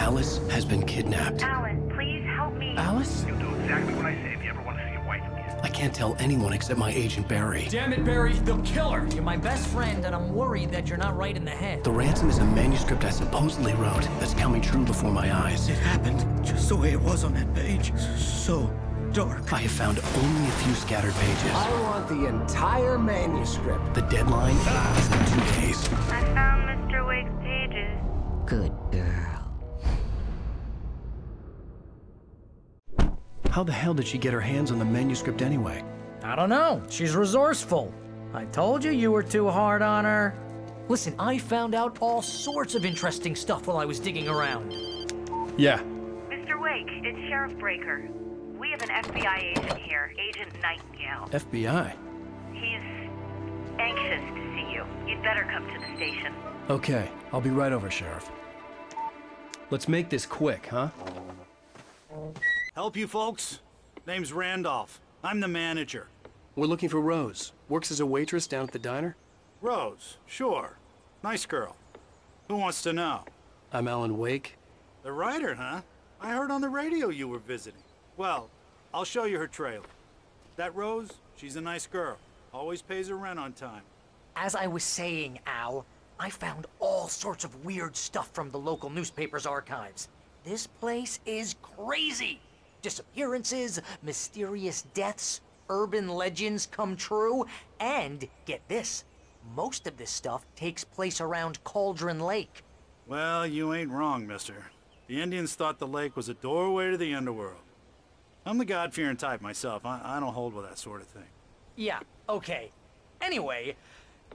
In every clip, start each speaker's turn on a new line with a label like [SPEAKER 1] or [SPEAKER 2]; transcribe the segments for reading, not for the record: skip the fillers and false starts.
[SPEAKER 1] Alice has been kidnapped.
[SPEAKER 2] Alan, please help me.
[SPEAKER 1] Alice?
[SPEAKER 3] You'll do exactly what I say if you ever want to see your wife again.
[SPEAKER 1] I can't tell anyone except my agent Barry.
[SPEAKER 4] Damn it, Barry, they'll kill her. You're my best friend, and I'm worried that you're not right in the head.
[SPEAKER 1] The ransom is a manuscript I supposedly wrote that's coming true before my eyes.
[SPEAKER 5] It happened just the way it was on that page. So dark.
[SPEAKER 1] I have found only a few scattered pages.
[SPEAKER 6] I want the entire manuscript.
[SPEAKER 1] The deadline is in 2 days.
[SPEAKER 2] I found Mr. Wake's pages.
[SPEAKER 6] Good girl.
[SPEAKER 1] How the hell did she get her hands on the manuscript anyway?
[SPEAKER 4] I don't know. She's resourceful. I told you you were too hard on her. Listen, I found out all sorts of interesting stuff while I was digging around.
[SPEAKER 1] Yeah.
[SPEAKER 2] Mr. Wake, it's Sheriff Breaker. We have an FBI agent here, Agent Nightingale.
[SPEAKER 1] FBI?
[SPEAKER 2] He's anxious to see you. You'd better come to the station.
[SPEAKER 1] Okay, I'll be right over, Sheriff. Let's make this quick, huh?
[SPEAKER 7] Help you folks? Name's Randolph. I'm the manager.
[SPEAKER 1] We're looking for Rose. Works as a waitress down at the diner.
[SPEAKER 7] Rose, sure. Nice girl. Who wants to know?
[SPEAKER 1] I'm Alъn Uейк.
[SPEAKER 7] The writer, huh? I heard on the radio you were visiting. Well, I'll show you her trailer. That Rose, she's a nice girl. Always pays her rent on time.
[SPEAKER 4] As I was saying, Al, I found all sorts of weird stuff from the local newspaper's archives. This place is crazy. Disappearances, mysterious deaths, urban legends come true, and, get this, most of this stuff takes place around Cauldron Lake.
[SPEAKER 7] Well, you ain't wrong, mister. The Indians thought the lake was a doorway to the underworld. I'm the God-fearing type myself. I don't hold with that sort of thing.
[SPEAKER 4] Yeah, okay. Anyway,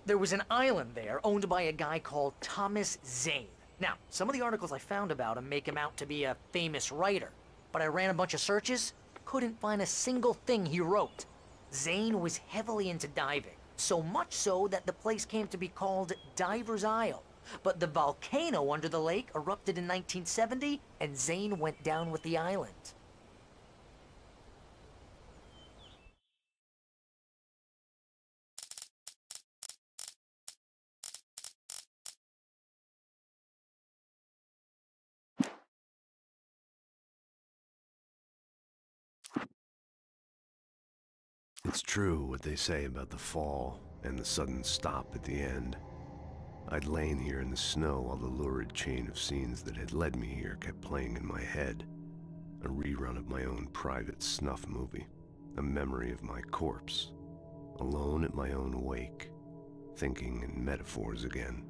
[SPEAKER 4] there was an island there owned by a guy called Thomas Zane. Now, some of the articles I found about him make him out to be a famous writer, but I ran a bunch of searches, couldn't find a single thing he wrote. Zane was heavily into diving, so much so that the place came to be called Diver's Isle. But the volcano under the lake erupted in 1970, and Zane went down with the island.
[SPEAKER 8] It's true what they say about the fall and the sudden stop at the end. I'd lain here in the snow while the lurid chain of scenes that had led me here kept playing in my head. A rerun of my own private snuff movie. A memory of my corpse. Alone at my own wake. Thinking in metaphors again.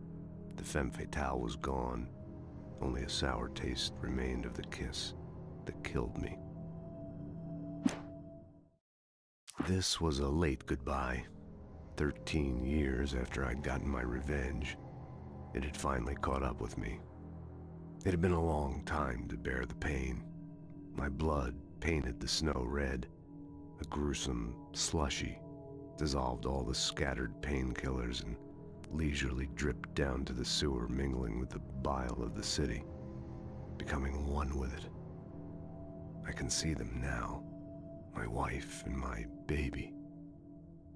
[SPEAKER 8] The femme fatale was gone. Only a sour taste remained of the kiss that killed me. This was a late goodbye. 13 years after I'd gotten my revenge, it had finally caught up with me. It had been a long time to bear the pain. My blood painted the snow red. A gruesome slushy dissolved all the scattered painkillers and leisurely dripped down to the sewer, mingling with the bile of the city, becoming one with it. I can see them now. My wife and my baby.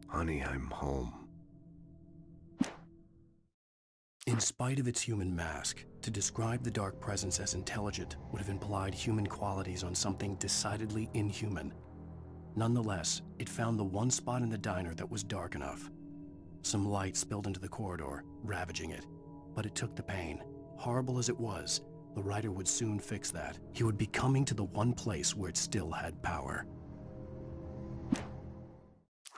[SPEAKER 8] Honey, I'm home.
[SPEAKER 1] In spite of its human mask, to describe the dark presence as intelligent would have implied human qualities on something decidedly inhuman. Nonetheless, it found the one spot in the diner that was dark enough. Some light spilled into the corridor, ravaging it. But it took the pain. Horrible as it was, the writer would soon fix that. He would be coming to the one place where it still had power.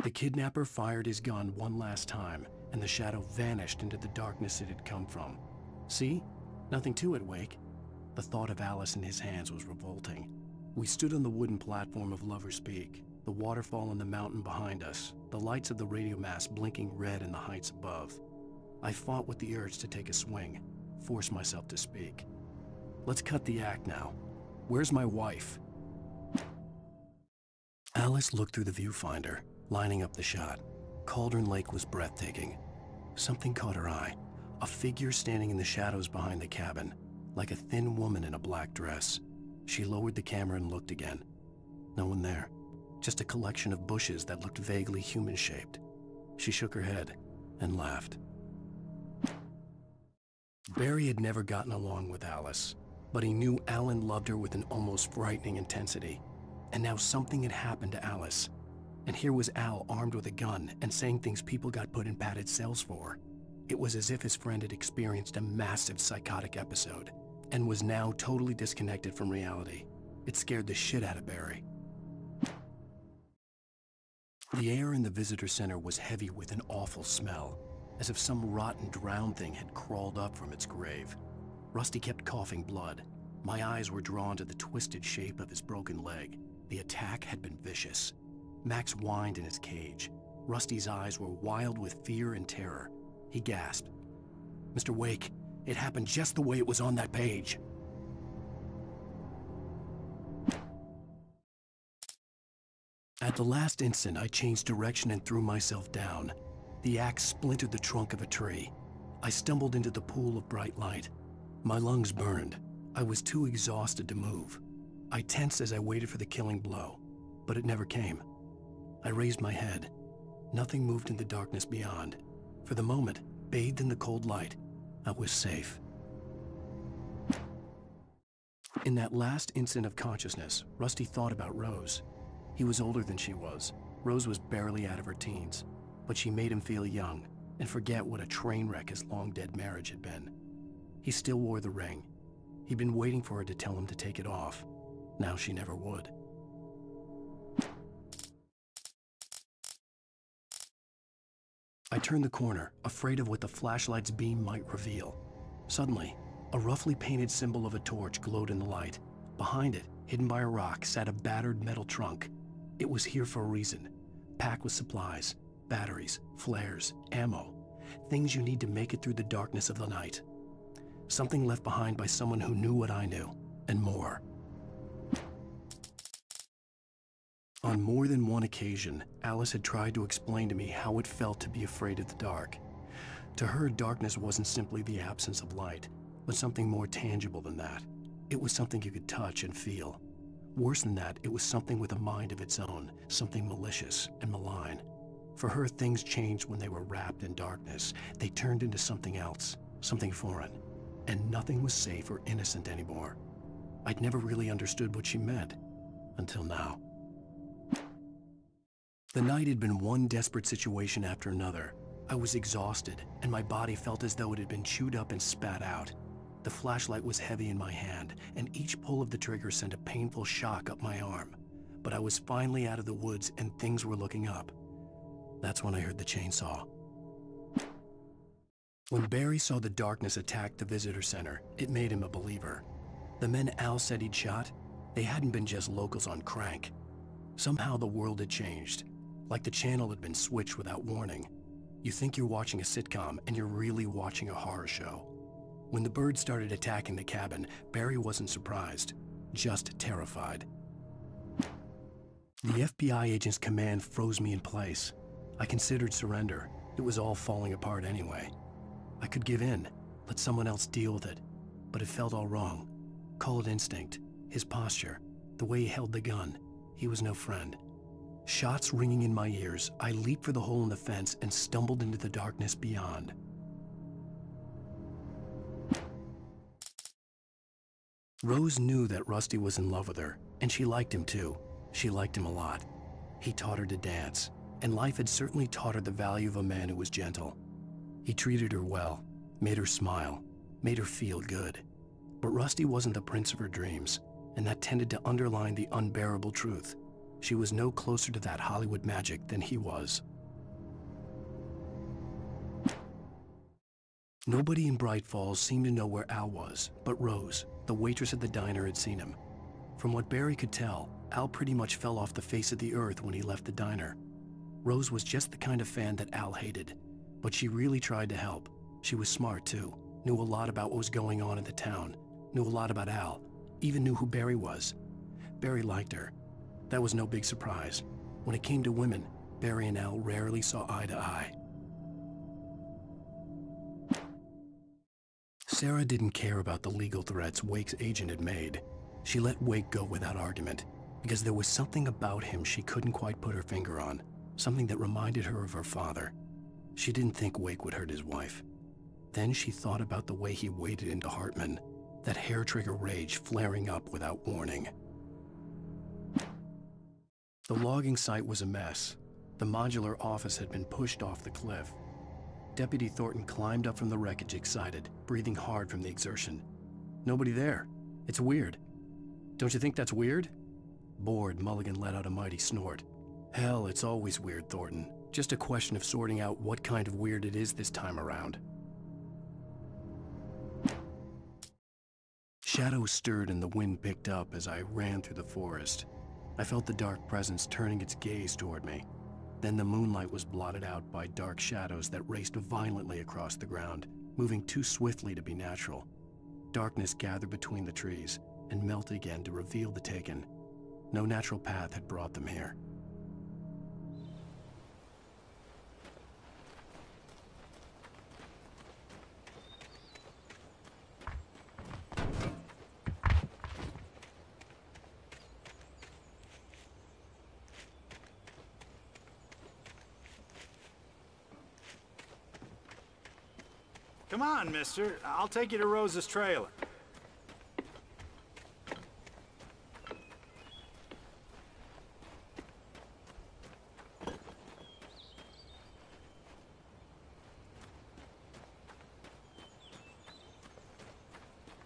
[SPEAKER 1] The kidnapper fired his gun one last time, and the shadow vanished into the darkness it had come from. See? Nothing to it, Wake. The thought of Alice in his hands was revolting. We stood on the wooden platform of Lover's Peak, the waterfall on the mountain behind us, the lights of the radio mast blinking red in the heights above. I fought with the urge to take a swing, force myself to speak. Let's cut the act now. Where's my wife? Alice looked through the viewfinder, lining up the shot. Cauldron Lake was breathtaking. Something caught her eye. A figure standing in the shadows behind the cabin, like a thin woman in a black dress. She lowered the camera and looked again. No one there. Just a collection of bushes that looked vaguely human-shaped. She shook her head and laughed. Barry had never gotten along with Alice. But he knew Allen loved her with an almost frightening intensity. And now something had happened to Alice. And here was Al armed with a gun and saying things people got put in padded cells for. It was as if his friend had experienced a massive psychotic episode and was now totally disconnected from reality. It scared the shit out of Barry. The air in the visitor center was heavy with an awful smell, as if some rotten drowned thing had crawled up from its grave. Rusty kept coughing blood. My eyes were drawn to the twisted shape of his broken leg. The attack had been vicious. Max whined in his cage. Rusty's eyes were wild with fear and terror. He gasped. "Mr. Wake, it happened just the way it was on that page." At the last instant, I changed direction and threw myself down. The axe splintered the trunk of a tree. I stumbled into the pool of bright light. My lungs burned. I was too exhausted to move. I tensed as I waited for the killing blow, but it never came. I raised my head. Nothing moved in the darkness beyond. For the moment, bathed in the cold light, I was safe. In that last instant of consciousness, Rusty thought about Rose. He was older than she was. Rose was barely out of her teens, but she made him feel young and forget what a train wreck his long-dead marriage had been. He still wore the ring. He'd been waiting for her to tell him to take it off. Now she never would. I turned the corner, afraid of what the flashlight's beam might reveal. Suddenly, a roughly painted symbol of a torch glowed in the light. Behind it, hidden by a rock, sat a battered metal trunk. It was here for a reason, packed with supplies, batteries, flares, ammo, things you need to make it through the darkness of the night. Something left behind by someone who knew what I knew, and more. On more than one occasion, Alice had tried to explain to me how it felt to be afraid of the dark. To her, darkness wasn't simply the absence of light, but something more tangible than that. It was something you could touch and feel. Worse than that, it was something with a mind of its own, something malicious and malign. For her, things changed when they were wrapped in darkness. They turned into something else, something foreign, and nothing was safe or innocent anymore. I'd never really understood what she meant, until now. The night had been one desperate situation after another. I was exhausted, and my body felt as though it had been chewed up and spat out. The flashlight was heavy in my hand, and each pull of the trigger sent a painful shock up my arm. But I was finally out of the woods, and things were looking up. That's when I heard the chainsaw. When Barry saw the darkness attack the visitor center, it made him a believer. The men Al said he'd shot, they hadn't been just locals on crank. Somehow the world had changed, like the channel had been switched without warning. You think you're watching a sitcom, and you're really watching a horror show. When the birds started attacking the cabin, Barry wasn't surprised, just terrified. The FBI agent's command froze me in place. I considered surrender. It was all falling apart anyway. I could give in, let someone else deal with it, but it felt all wrong. Call it instinct, his posture, the way he held the gun. He was no friend. Shots ringing in my ears, I leaped for the hole in the fence and stumbled into the darkness beyond. Rose knew that Rusty was in love with her, and she liked him too. She liked him a lot. He taught her to dance, and life had certainly taught her the value of a man who was gentle. He treated her well, made her smile, made her feel good. But Rusty wasn't the prince of her dreams, and that tended to underline the unbearable truth. She was no closer to that Hollywood magic than he was. Nobody in Bright Falls seemed to know where Al was, but Rose, the waitress at the diner, had seen him. From what Barry could tell, Al pretty much fell off the face of the earth when he left the diner. Rose was just the kind of fan that Al hated, but she really tried to help. She was smart too, knew a lot about what was going on in the town, knew a lot about Al, even knew who Barry was. Barry liked her. That was no big surprise. When it came to women, Barry and Al rarely saw eye to eye. Sarah didn't care about the legal threats Wake's agent had made. She let Wake go without argument, because there was something about him she couldn't quite put her finger on, something that reminded her of her father. She didn't think Wake would hurt his wife. Then she thought about the way he waded into Hartman, that hair-trigger rage flaring up without warning. The logging site was a mess. The modular office had been pushed off the cliff. Deputy Thornton climbed up from the wreckage excited, breathing hard from the exertion. Nobody there. It's weird. Don't you think that's weird? Bored, Mulligan let out a mighty snort. Hell, it's always weird, Thornton. Just a question of sorting out what kind of weird it is this time around. Shadows stirred and the wind picked up as I ran through the forest. I felt the dark presence turning its gaze toward me. Then the moonlight was blotted out by dark shadows that raced violently across the ground, moving too swiftly to be natural. Darkness gathered between the trees and melted again to reveal the taken. No natural path had brought them here.
[SPEAKER 7] Come on, mister. I'll take you to Rose's trailer.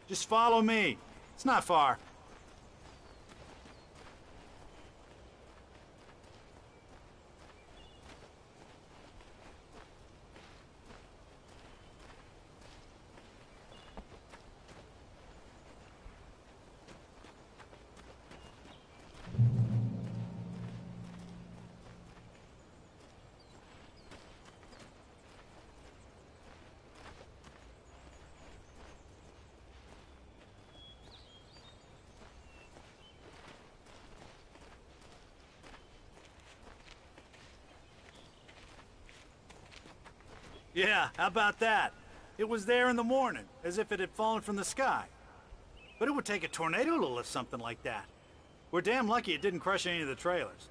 [SPEAKER 7] Just follow me. It's not far. Yeah, how about that? It was there in the morning, as if it had fallen from the sky. But it would take a tornado to lift something like that. We're damn lucky it didn't crush any of the trailers.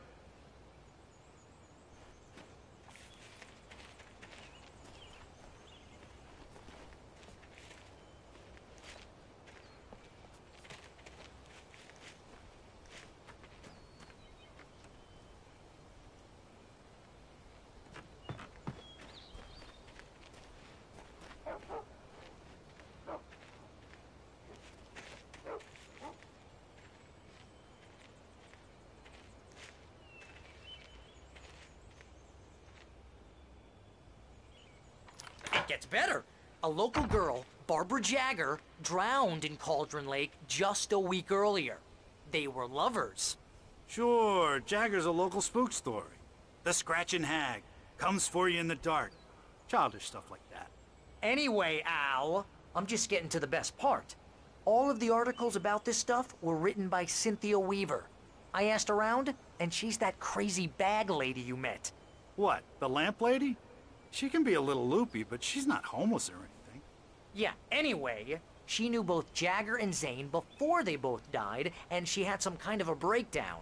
[SPEAKER 4] Gets better. A local girl, Barbara Jagger, drowned in Cauldron Lake just a week earlier. They were lovers.
[SPEAKER 7] Sure, Jagger's a local spook story. The scratching hag comes for you in the dark. Childish stuff like that.
[SPEAKER 4] Anyway, Al, I'm just getting to the best part. All of the articles about this stuff were written by Cynthia Weaver. I asked around, and she's that crazy bag lady you met.
[SPEAKER 7] What, the lamp lady? She can be a little loopy, but she's not homeless or anything.
[SPEAKER 4] Yeah, anyway, she knew both Jagger and Zane before they both died, and she had some kind of a breakdown.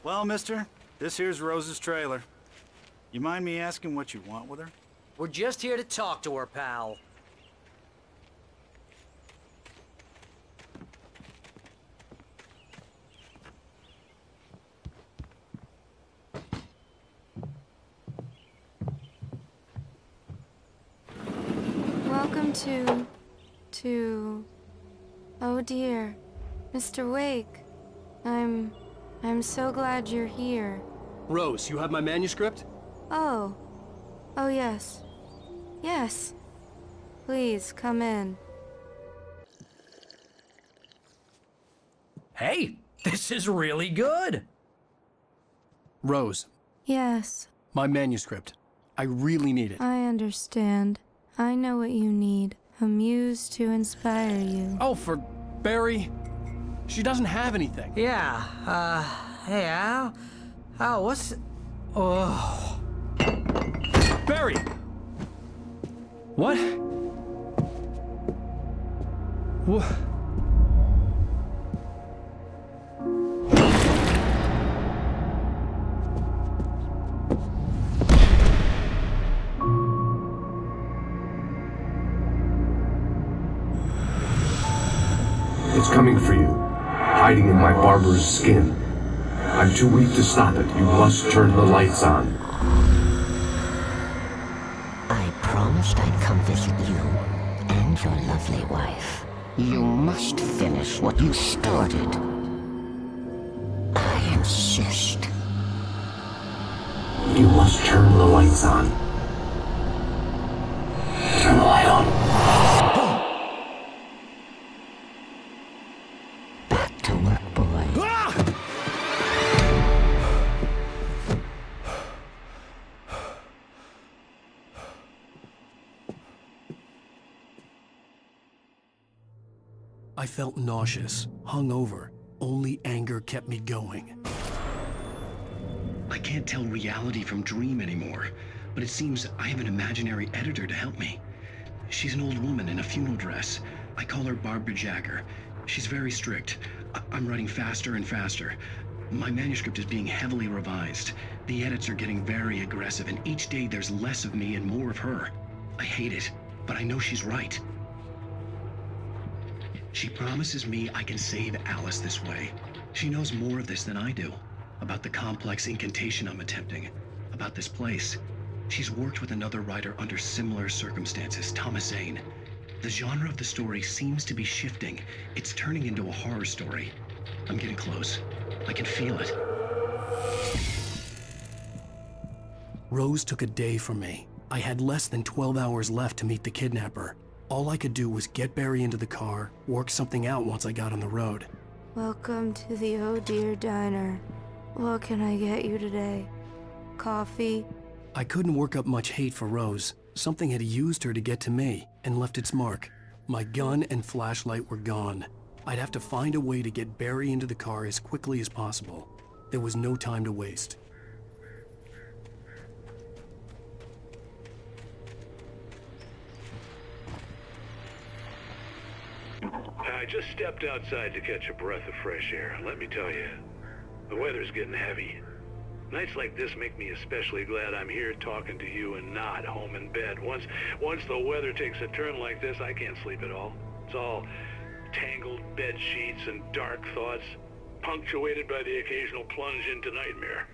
[SPEAKER 7] Well, mister, this here's Rose's trailer. You mind me asking what you want with her?
[SPEAKER 4] We're just here to talk to her, pal.
[SPEAKER 9] Welcome to... Oh dear, Mr. Wake. I'm so glad you're here.
[SPEAKER 1] Rose, you have my manuscript?
[SPEAKER 9] Oh. Oh, yes. Yes. Please, come in.
[SPEAKER 10] Hey, this is really good.
[SPEAKER 1] Rose,
[SPEAKER 9] Yes,
[SPEAKER 1] my manuscript. I really need it.
[SPEAKER 9] I understand. I know what you need. A muse to inspire you.
[SPEAKER 1] Oh, for Barry? She doesn't have anything.
[SPEAKER 10] Yeah, hey, Al? Al, what's... Oh...
[SPEAKER 1] Barry! What? What?
[SPEAKER 8] It's coming for you, hiding in my barber's skin. I'm too weak to stop it. You must turn the lights on.
[SPEAKER 6] I promised I'd come visit you and your lovely wife. You must finish what you started. I insist.
[SPEAKER 8] You must turn the lights on. Turn the light on.
[SPEAKER 6] Back to work, boy.
[SPEAKER 1] I felt nauseous, hungover. Only anger kept me going.
[SPEAKER 11] I can't tell reality from dream anymore, but it seems I have an imaginary editor to help me. She's an old woman in a funeral dress. I call her Barbara Jagger. She's very strict. I'm writing faster and faster. My manuscript is being heavily revised. The edits are getting very aggressive, and each day there's less of me and more of her. I hate it, but I know she's right. She promises me I can save Alice this way. She knows more of this than I do. About the complex incantation I'm attempting. About this place. She's worked with another writer under similar circumstances, Thomas Zane. The genre of the story seems to be shifting. It's turning into a horror story. I'm getting close. I can feel it.
[SPEAKER 1] Rose took a day from me. I had less than 12 hours left to meet the kidnapper. All I could do was get Barry into the car, work something out once I got on the road.
[SPEAKER 9] Welcome to the Oh Dear Diner. What can I get you today? Coffee?
[SPEAKER 1] I couldn't work up much hate for Rose. Something had used her to get to me and left its mark. My gun and flashlight were gone. I'd have to find a way to get Barry into the car as quickly as possible. There was no time to waste.
[SPEAKER 12] I just stepped outside to catch a breath of fresh air. Let me tell you, the weather's getting heavy. Nights like this make me especially glad I'm here talking to you and not home in bed. Once the weather takes a turn like this, I can't sleep at all. It's all tangled bed sheets and dark thoughts, punctuated by the occasional plunge into nightmare.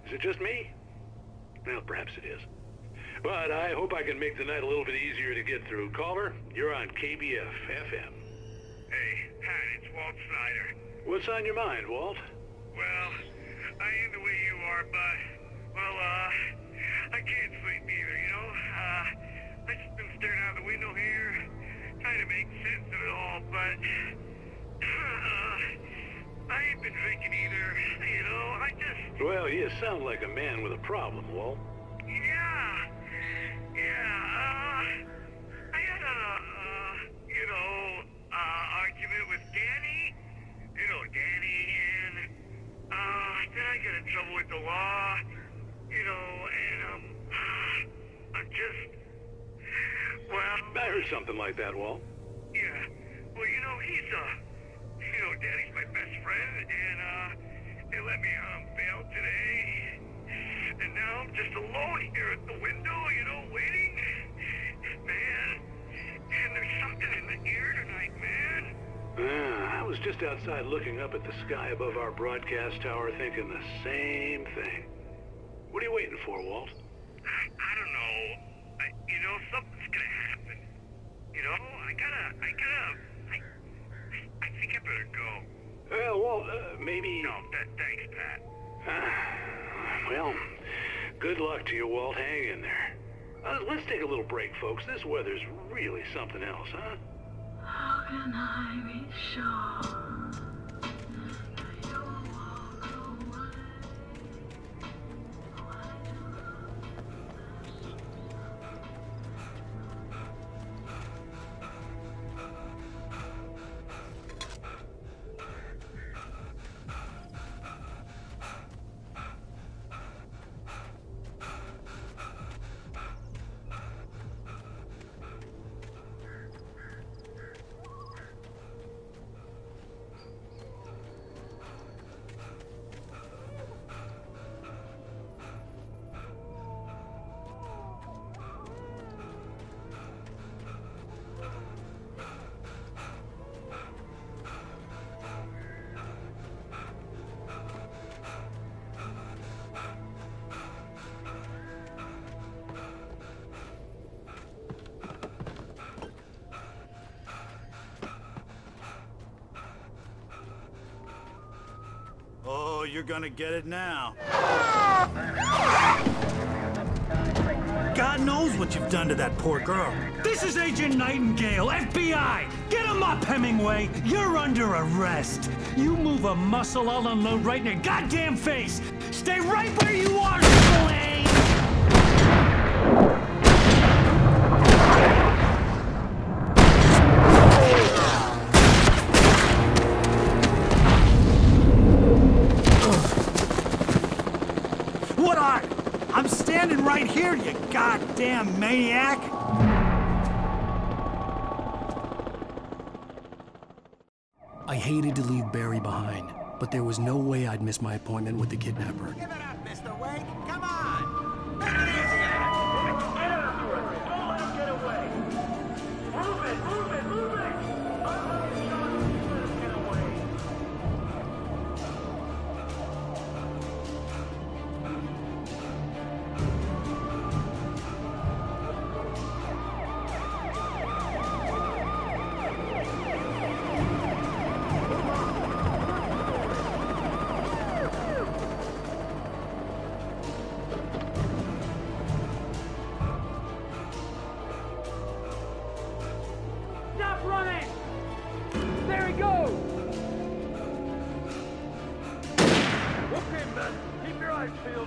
[SPEAKER 12] Is it just me? Well, perhaps it is. But I hope I can make the night a little bit easier to get through. Caller, you're on KBF FM.
[SPEAKER 3] Hey, Pat, it's Walt Snyder.
[SPEAKER 12] What's on your mind, Walt?
[SPEAKER 3] Well, I ain't the way you are, but, well, I can't sleep either, you know? I just been staring out the window here, trying to make sense of it all, but, I ain't been drinking either, you know?
[SPEAKER 12] Well, you sound like a man with a problem, Walt.
[SPEAKER 3] I had argument with Danny, and, then I got in trouble with the law, and, I'm just, well...
[SPEAKER 12] I heard something like that, Walt.
[SPEAKER 3] Yeah, well, he's, Danny's my best friend, and, they let me on bail today, and now I'm just alone here at the window, waiting. Man, and there's something in the air tonight, man.
[SPEAKER 12] I was just outside looking up at the sky above our broadcast tower thinking the same thing. What are you waiting for, Walt?
[SPEAKER 3] I don't know. Something's gonna happen. I think I better go.
[SPEAKER 12] Well, Walt, maybe...
[SPEAKER 3] No, thanks, Pat.
[SPEAKER 12] Well, good luck to you, Walt. Hang in there. Let's take a little break, folks. This weather's really something else, huh?
[SPEAKER 13] How can I be sure?
[SPEAKER 7] Oh, you're gonna get it now. God knows what you've done to that poor girl.
[SPEAKER 5] This is Agent Nightingale, FBI! Get him up, Hemingway! You're under arrest! You move a muscle, I'll unload right in your goddamn face! Stay right where you are, Spillane!
[SPEAKER 7] I'm standing right here, you goddamn maniac!
[SPEAKER 1] I hated to leave Barry behind, but there was no way I'd miss my appointment with the kidnapper.
[SPEAKER 14] Give it up, Mr. Wake! Come on! Make it easy! Get after it! Don't let him get away! Move it! Move it! Move it! Let him get away!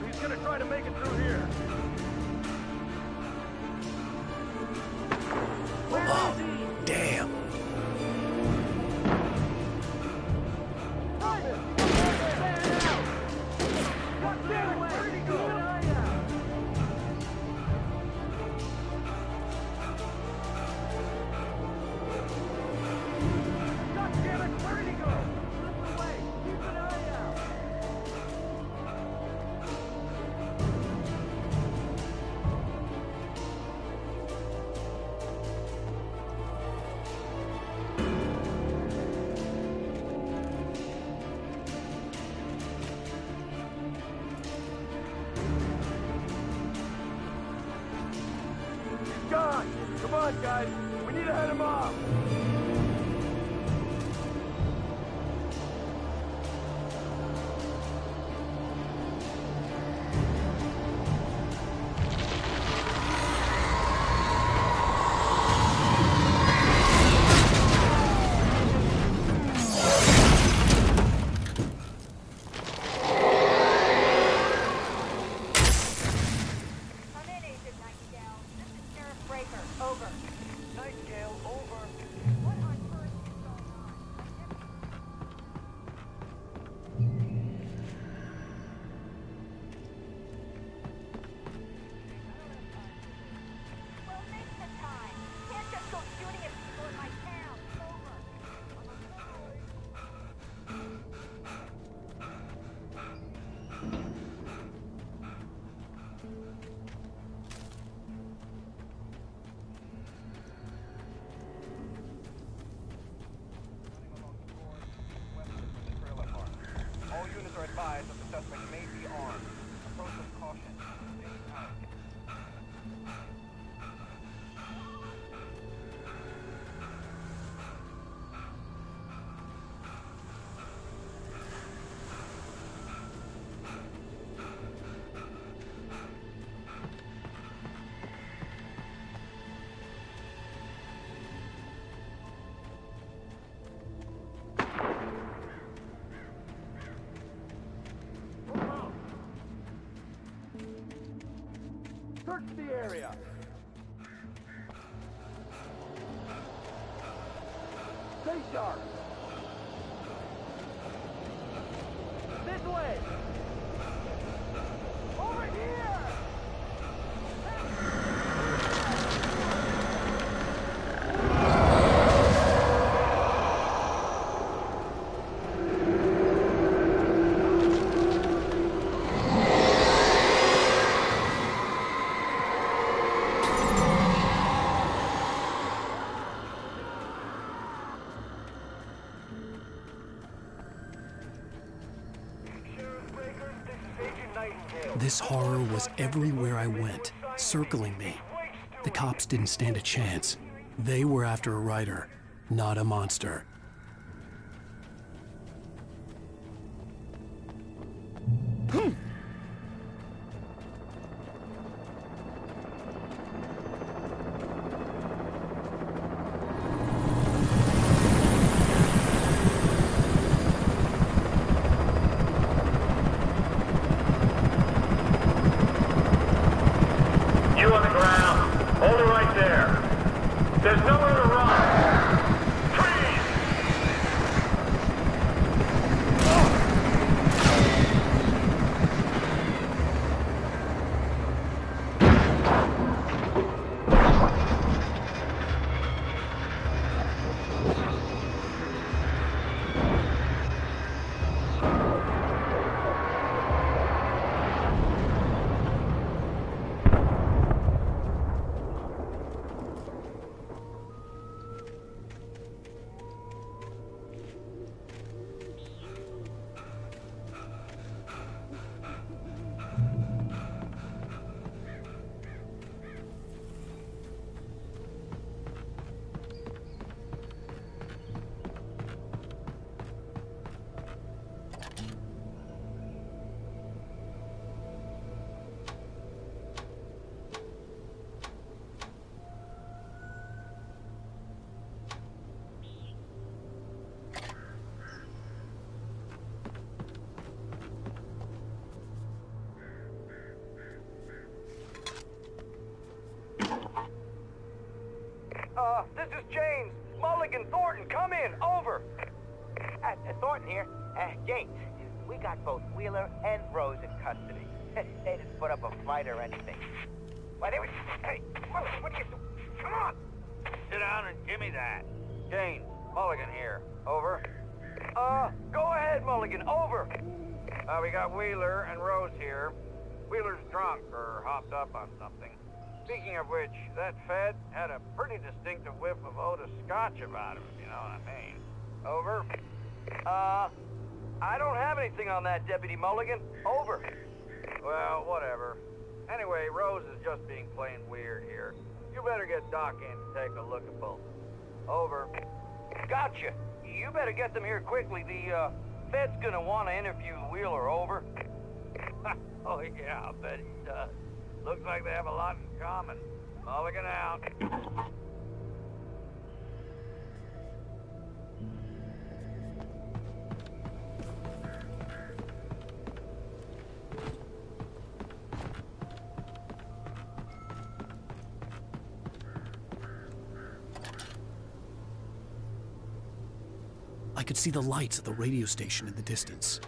[SPEAKER 3] He's gonna try to make it through here.
[SPEAKER 1] Oh, damn.
[SPEAKER 3] Come on, guys. We need to head him off.
[SPEAKER 15] Advised that the suspect may be armed. Approach with caution. Stay out.
[SPEAKER 14] Search the area. Stay sharp. This way. Over here.
[SPEAKER 1] This horror was everywhere I went, circling me. The cops didn't stand a chance. They were after a writer, not a monster.
[SPEAKER 14] This is James. Mulligan Thornton, come in. Over.
[SPEAKER 15] Thornton here. James, we got both Wheeler and Rose in custody. They didn't put up a fight or anything. Why, they were... Hey, what are you doing? Come on.
[SPEAKER 14] Sit down and give me that. James, Mulligan here. Over. Go ahead, Mulligan. Over. We got Wheeler and Rose here. Wheeler's drunk or hopped up on something. Speaking of which, that Fed had a pretty distinctive whiff of Otis Scotch about him, if you know what I mean. Over. I don't have anything on that, Deputy Mulligan. Over. Well, whatever. Anyway, Rose is just being plain weird here. You better get Doc in to take a look at both. Over. Gotcha. You better get them here quickly. The, Fed's gonna want to interview Wheeler. Over. Oh, yeah, I bet he does. Looks like they have a lot in common. Mulligan out.
[SPEAKER 1] I could see the lights of the radio station in the distance.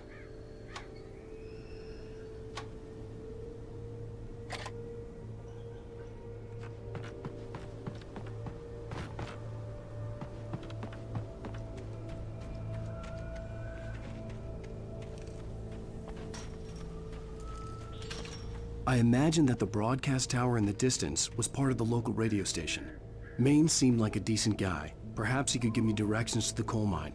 [SPEAKER 1] I imagined that the broadcast tower in the distance was part of the local radio station. Maine seemed like a decent guy. Perhaps he could give me directions to the coal mine.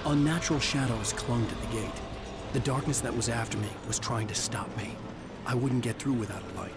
[SPEAKER 1] Unnatural shadows clung to the gate. The darkness that was after me was trying to stop me. I wouldn't get through without a light.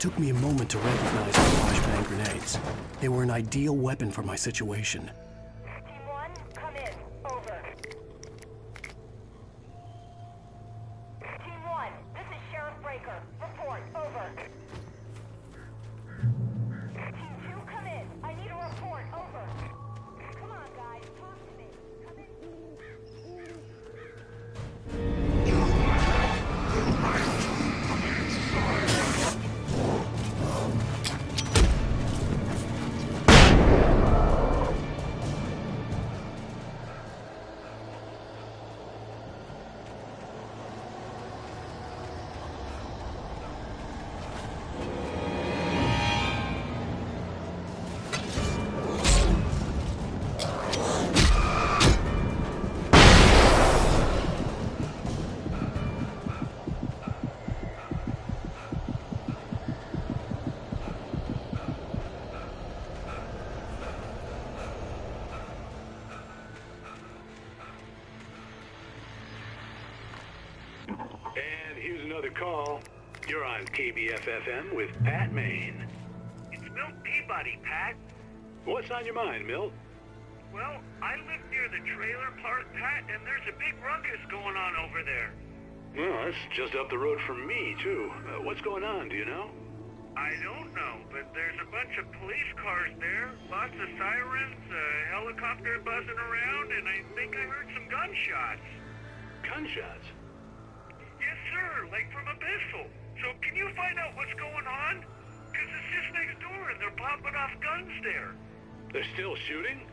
[SPEAKER 1] took me a moment to recognize the flashbang grenades. They were an ideal weapon for my situation.
[SPEAKER 2] Team 1, come in. Over. Team 1, this is Sheriff Breaker. Report. Over. Team 2, come in. I need a report. Over. Come on, guys. Talk to me. Come in.
[SPEAKER 12] And here's another call. You're on KBFFM with Pat Maine.
[SPEAKER 3] It's Milt Peabody, Pat.
[SPEAKER 12] What's on your mind, Milt?
[SPEAKER 3] Well, I live near the trailer park, Pat, and there's a big ruckus going on over there.
[SPEAKER 12] Well, that's just up the road from me, too. What's going on, do you know?
[SPEAKER 3] I don't know, but there's a bunch of police cars there, lots of sirens, a helicopter buzzing around, and I think I heard some gunshots.
[SPEAKER 12] Gunshots?
[SPEAKER 3] Yes, sir, like from a pistol. So can you find out what's going on? Because it's just next door and they're popping off guns there.
[SPEAKER 12] They're still shooting?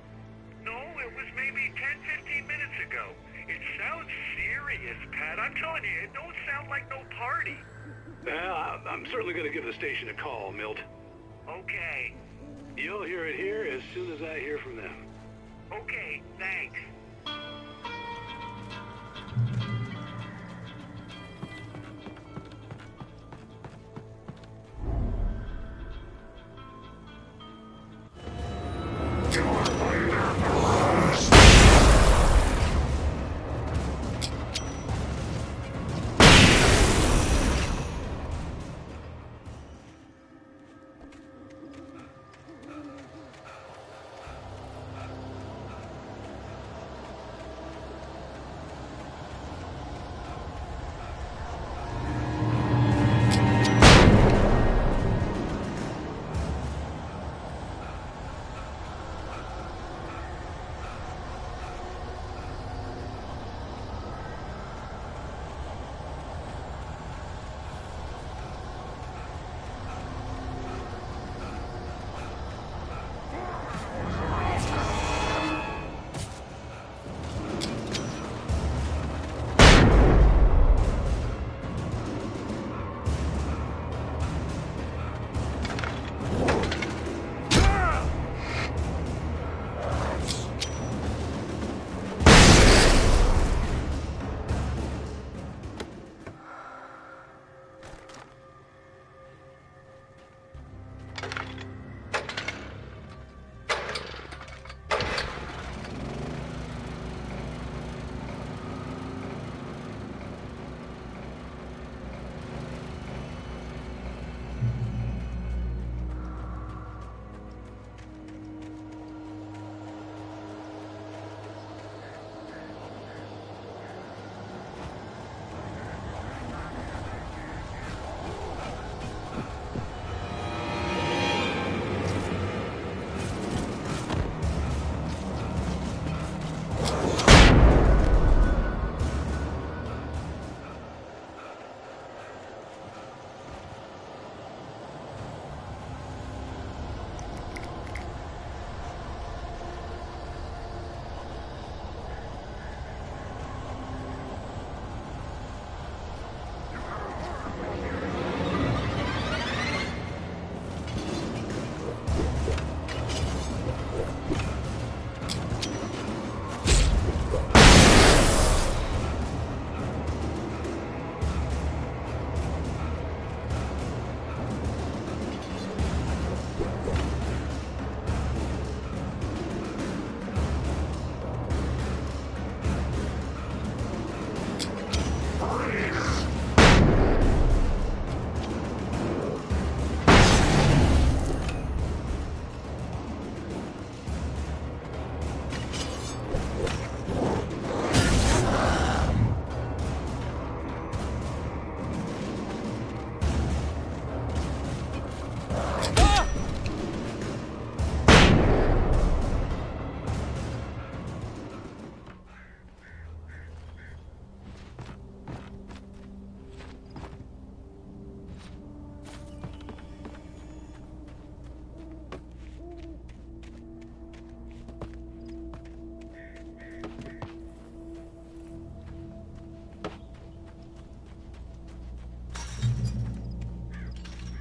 [SPEAKER 3] No, it was maybe 10, 15 minutes ago. It sounds serious, Pat. I'm telling you, it don't sound like no party.
[SPEAKER 12] I'm certainly going to give the station a call, Milt.
[SPEAKER 3] Okay.
[SPEAKER 12] You'll hear it here as soon as I hear from them.
[SPEAKER 3] Okay, thanks.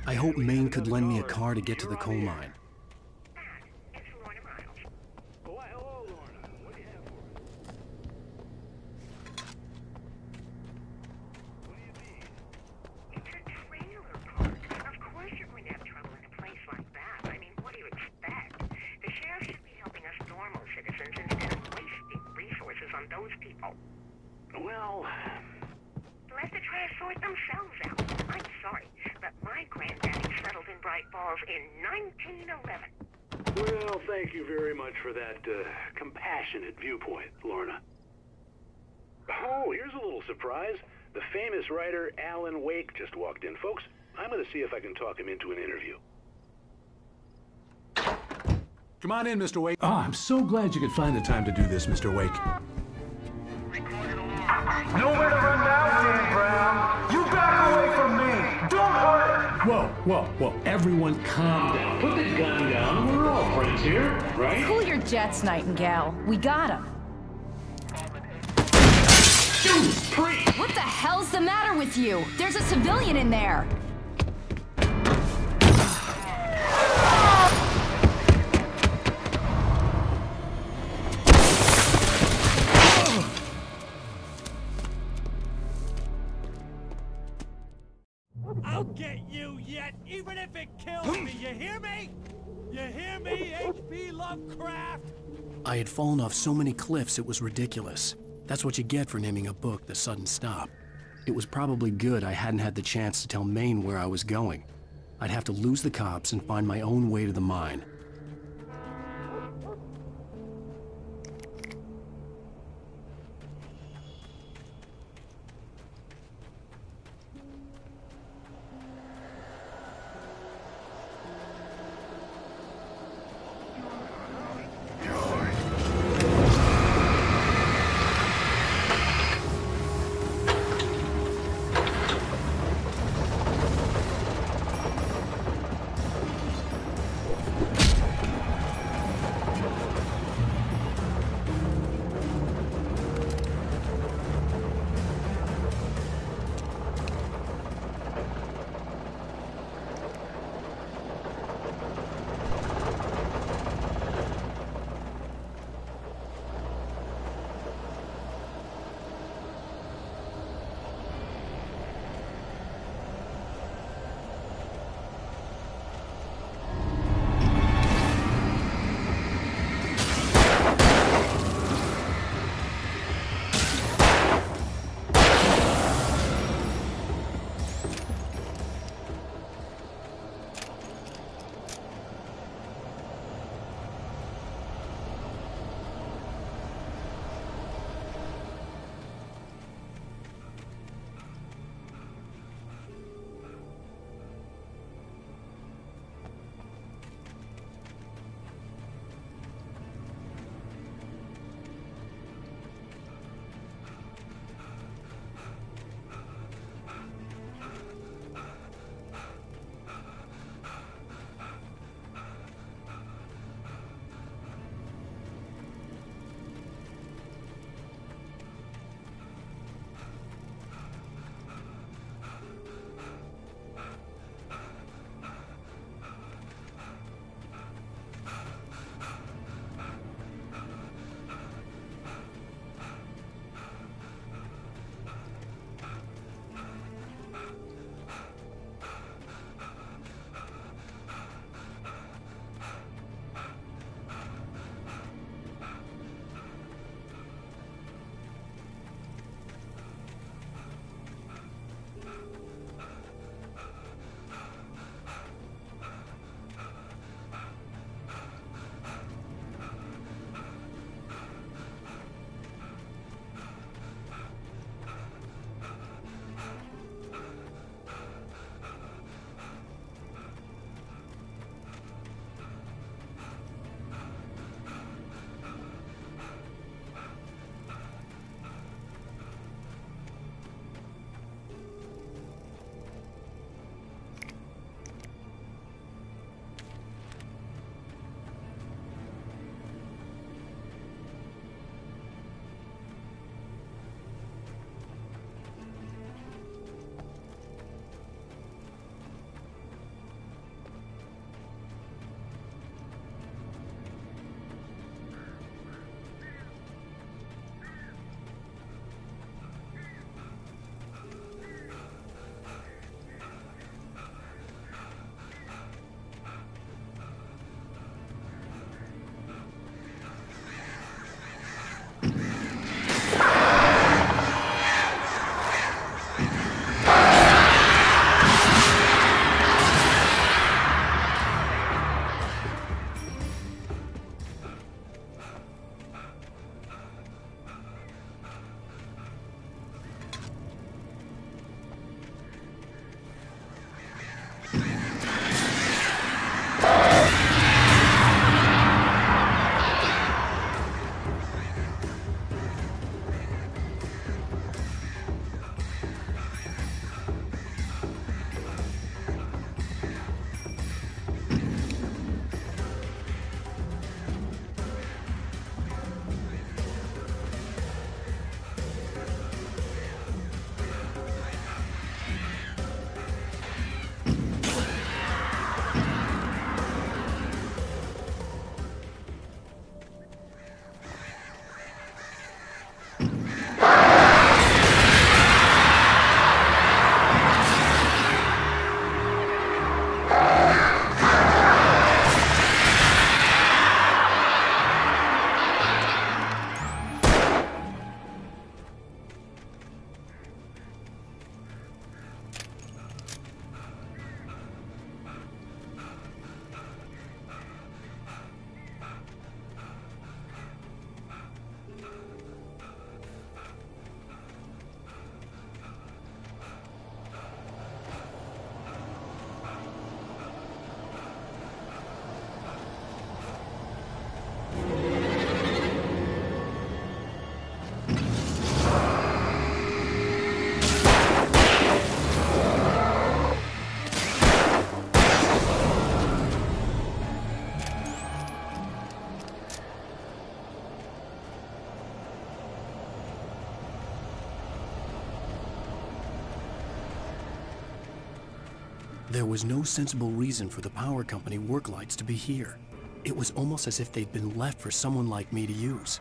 [SPEAKER 1] I hoped Maine could lend me a car to get to the coal mine.
[SPEAKER 12] Why, hello, Lorna. What do you have for us? What do you need?
[SPEAKER 2] It's a trailer park. Of course you're going to have trouble in a place like that. I mean, what do you expect? The sheriff should be helping us normal citizens instead of wasting resources on those people.
[SPEAKER 12] Well...
[SPEAKER 2] Let the trash sort themselves out. I'm sorry, but my granddaddy settled in Bright Falls in 1911.
[SPEAKER 12] Well, thank you very much for that compassionate viewpoint, Lorna. Oh, here's a little surprise. The famous writer Alъn Uейк just walked in. Folks, I'm going to see if I can talk him into an interview.
[SPEAKER 16] Come on in, Mr. Uейk. Oh, I'm so glad you could find the time to do this, Mr. Uейk.
[SPEAKER 14] Nowhere to run now, Dan Brown. You back away from me. Don't hurt.
[SPEAKER 16] Whoa. Everyone calm down. Put the gun down. We're all friends here, right?
[SPEAKER 17] Cool your jets, Nightingale. We got him.
[SPEAKER 16] Judas Priest!
[SPEAKER 17] What the hell's the matter with you? There's a civilian in there.
[SPEAKER 5] I'll get you yet, even if it kills me. You hear me? You hear me, H.P. Lovecraft?
[SPEAKER 1] I had fallen off so many cliffs it was ridiculous. That's what you get for naming a book The Sudden Stop. It was probably good I hadn't had the chance to tell Maine where I was going. I'd have to lose the cops and find my own way to the mine. There was no sensible reason for the power company work lights to be here. It was almost as if they'd been left for someone like me to use.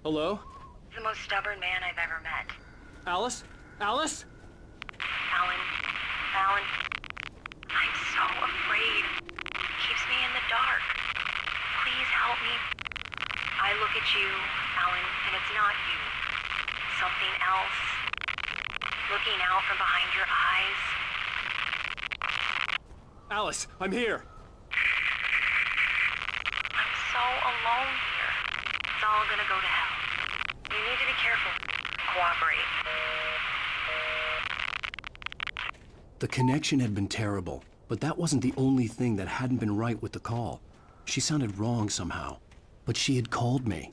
[SPEAKER 18] Hello?
[SPEAKER 2] The most stubborn man I've ever met.
[SPEAKER 18] Alice? Alice?
[SPEAKER 2] Alan, I'm so afraid. He keeps me in the dark. Please help me. I look at you, Alan, and it's not you. Something else. Looking out from behind your eyes.
[SPEAKER 18] Alice, I'm here.
[SPEAKER 2] I'm so alone here. It's all gonna go to hell. You need to be careful. Cooperate.
[SPEAKER 1] The connection had been terrible, but that wasn't the only thing that hadn't been right with the call. She sounded wrong somehow, but she had called me.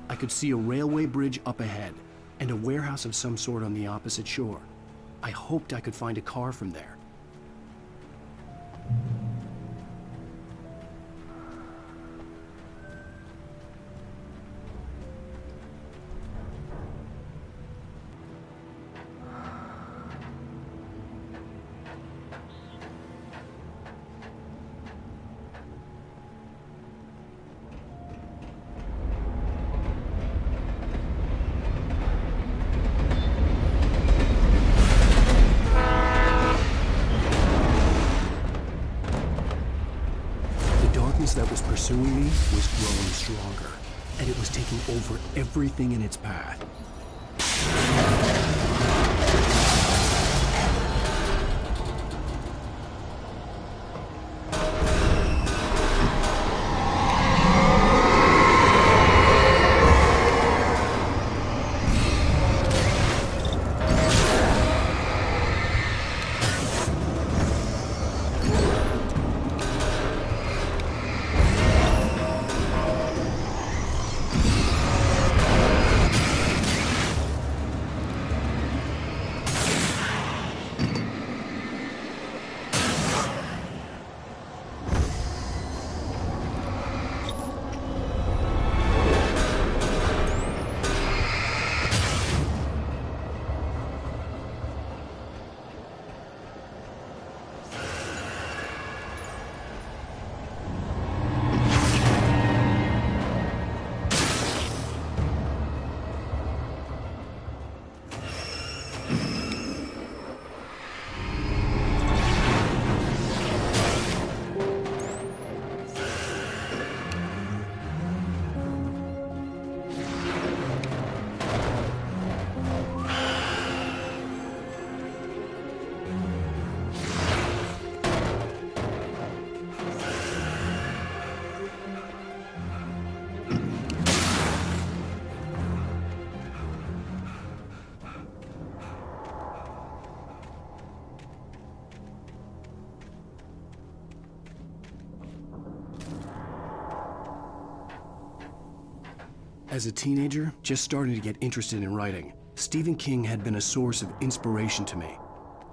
[SPEAKER 1] I could see a railway bridge up ahead, and a warehouse of some sort on the opposite shore. I hoped I could find a car from there. That was pursuing me was growing stronger, and it was taking over everything in its path. As a teenager, just starting to get interested in writing, Stephen King had been a source of inspiration to me.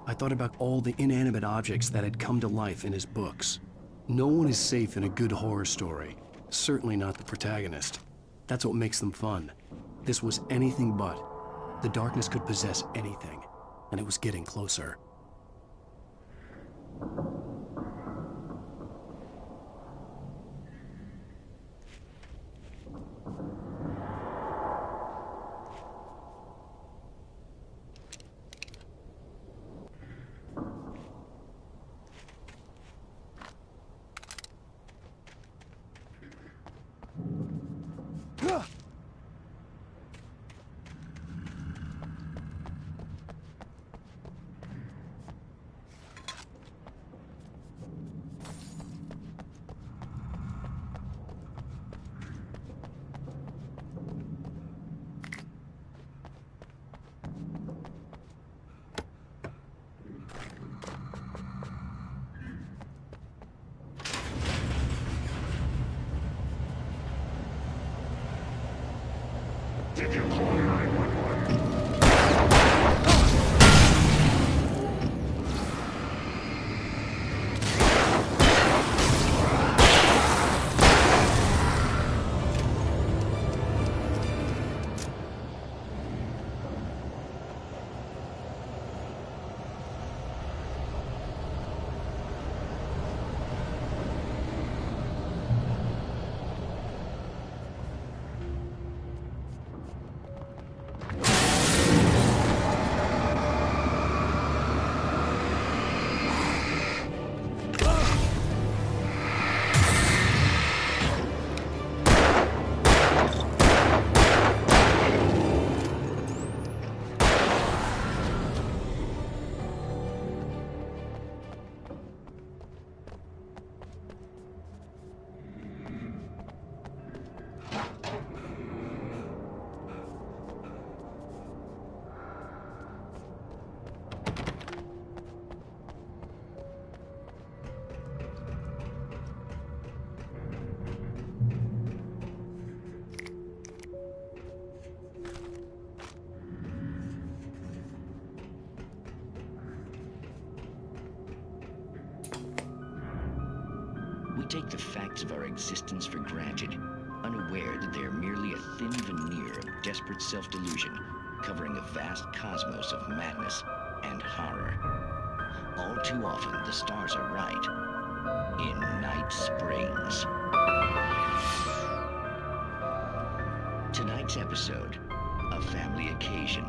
[SPEAKER 1] I thought about all the inanimate objects that had come to life in his books. No one is safe in a good horror story, certainly not the protagonist. That's what makes them fun. This was anything but. The darkness could possess anything, and it was getting closer.
[SPEAKER 19] We take the facts of our existence for granted, unaware that they are merely a thin veneer of desperate self-delusion, covering a vast cosmos of madness and horror. All too often, the stars are right. In Night Springs. Tonight's episode, a family occasion.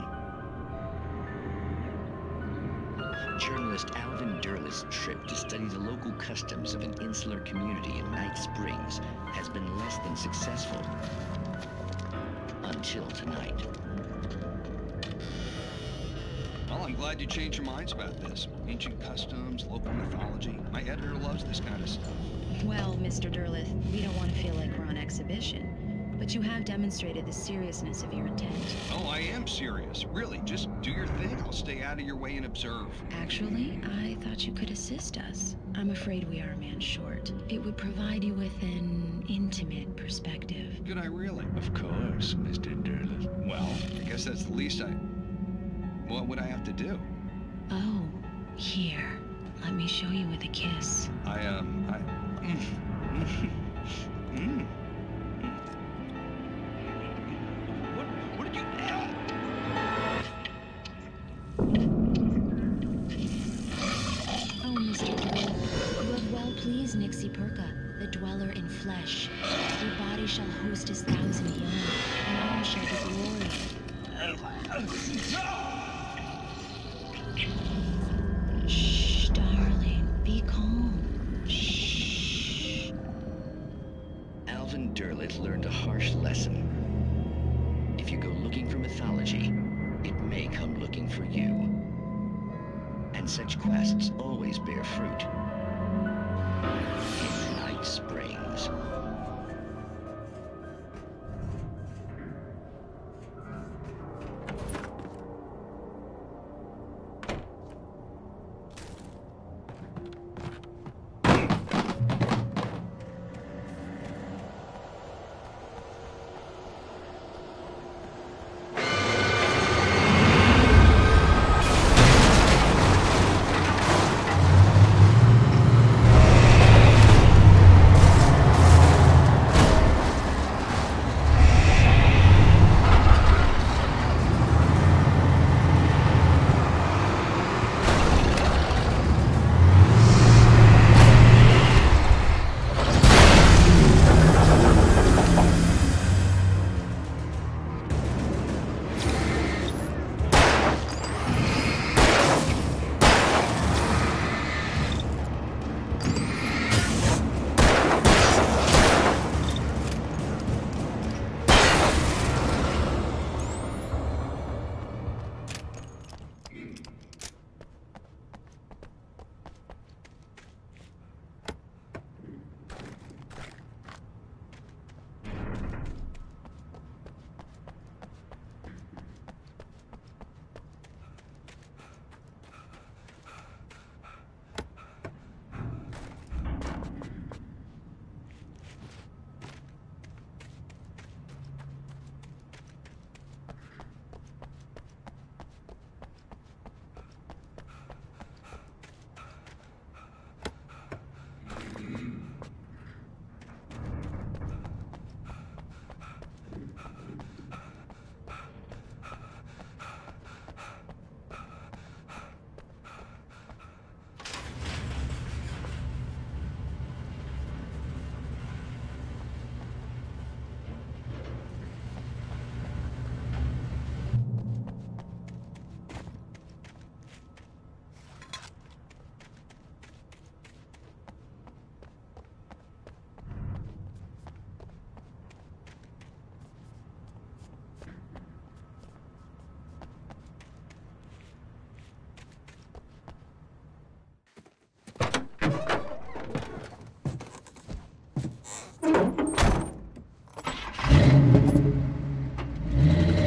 [SPEAKER 19] Journalist Alvin Derleth's trip to study the local customs of an insular community in Night Springs has been less than successful. Until tonight.
[SPEAKER 20] Well, I'm glad you changed your minds about this. Ancient customs, local mythology. My editor loves this kind of stuff.
[SPEAKER 21] Well, Mr. Derleth, we don't want to feel like we're on exhibition. But you have demonstrated the seriousness of your intent.
[SPEAKER 20] Oh, I am serious. Really, just do your thing. I'll stay out of your way and observe.
[SPEAKER 21] Actually, I thought you could assist us. I'm afraid we are a man short. It would provide you with an intimate perspective.
[SPEAKER 20] Could I really?
[SPEAKER 19] Of course, Mr. Derleth.
[SPEAKER 20] Well, I guess that's the least What would I have to do?
[SPEAKER 21] Oh, here. Let me show you with a kiss.
[SPEAKER 20] What did you...
[SPEAKER 21] Oh, Mr. Derleth, you have well pleased Nixie Perka, the dweller in flesh. Your body shall host his 1,000 young, and all shall be glory. Shh, darling, be calm. Shh.
[SPEAKER 19] Alvin Derleth learned a harsh lesson. If you go looking for mythology, it may come looking for you. And such quests always bear fruit. In Night Springs.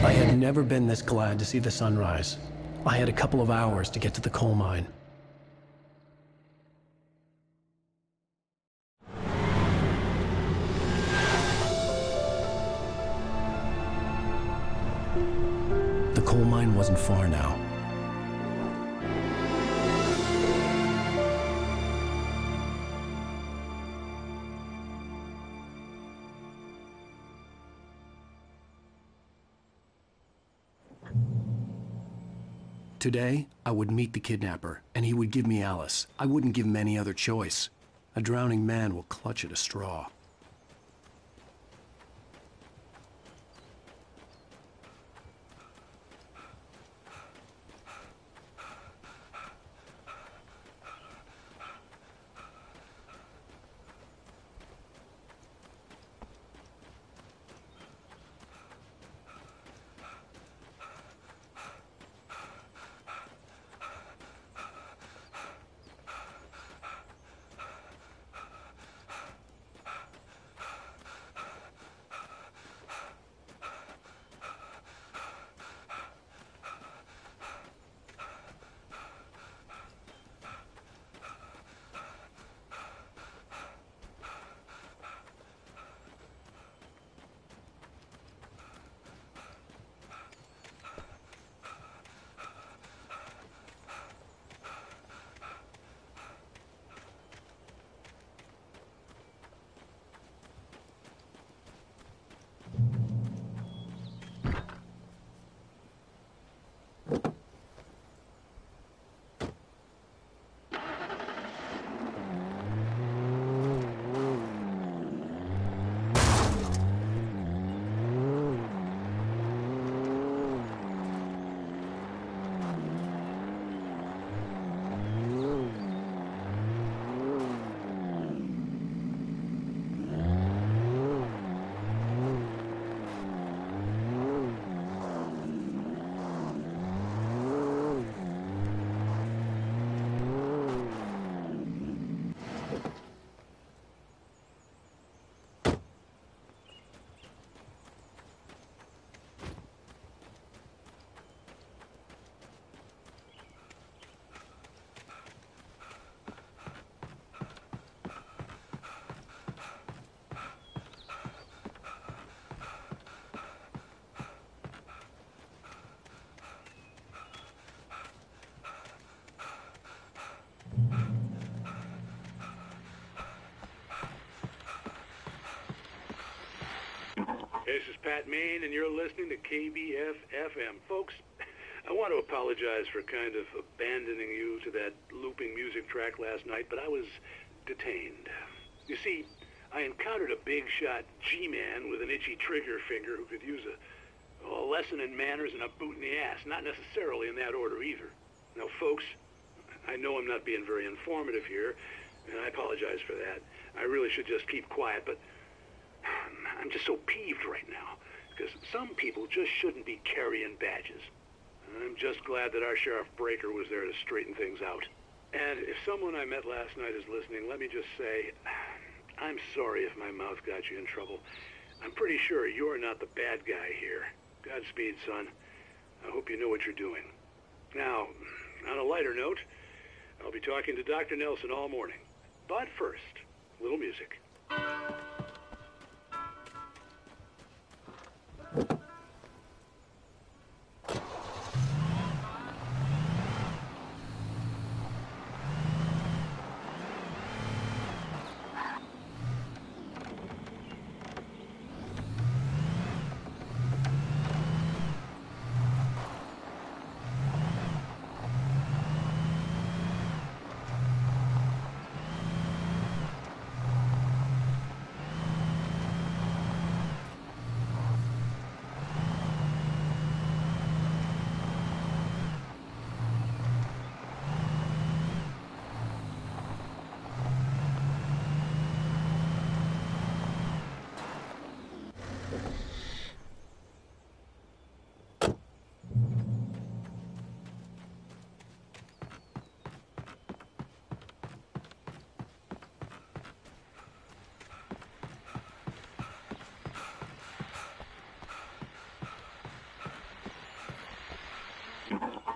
[SPEAKER 1] I had never been this glad to see the sunrise. I had a couple of hours to get to the coal mine. The coal mine wasn't far now. Today, I would meet the kidnapper, and he would give me Alice. I wouldn't give him any other choice. A drowning man will clutch at a straw.
[SPEAKER 12] This is Pat Maine, and you're listening to KBF-FM. Folks, I want to apologize for kind of abandoning you to that looping music track last night, but I was detained. You see, I encountered a big-shot G-man with an itchy trigger finger who could use a lesson in manners and a boot in the ass, not necessarily in that order either. Now, folks, I know I'm not being very informative here, and I apologize for that. I really should just keep quiet, but I'm just so peeved right now, because some people just shouldn't be carrying badges. I'm just glad that our Sheriff Breaker was there to straighten things out. And if someone I met last night is listening, let me just say, I'm sorry if my mouth got you in trouble. I'm pretty sure you're not the bad guy here. Godspeed, son. I hope you know what you're doing. Now, on a lighter note, I'll be talking to Dr. Nelson all morning. But first, a little music.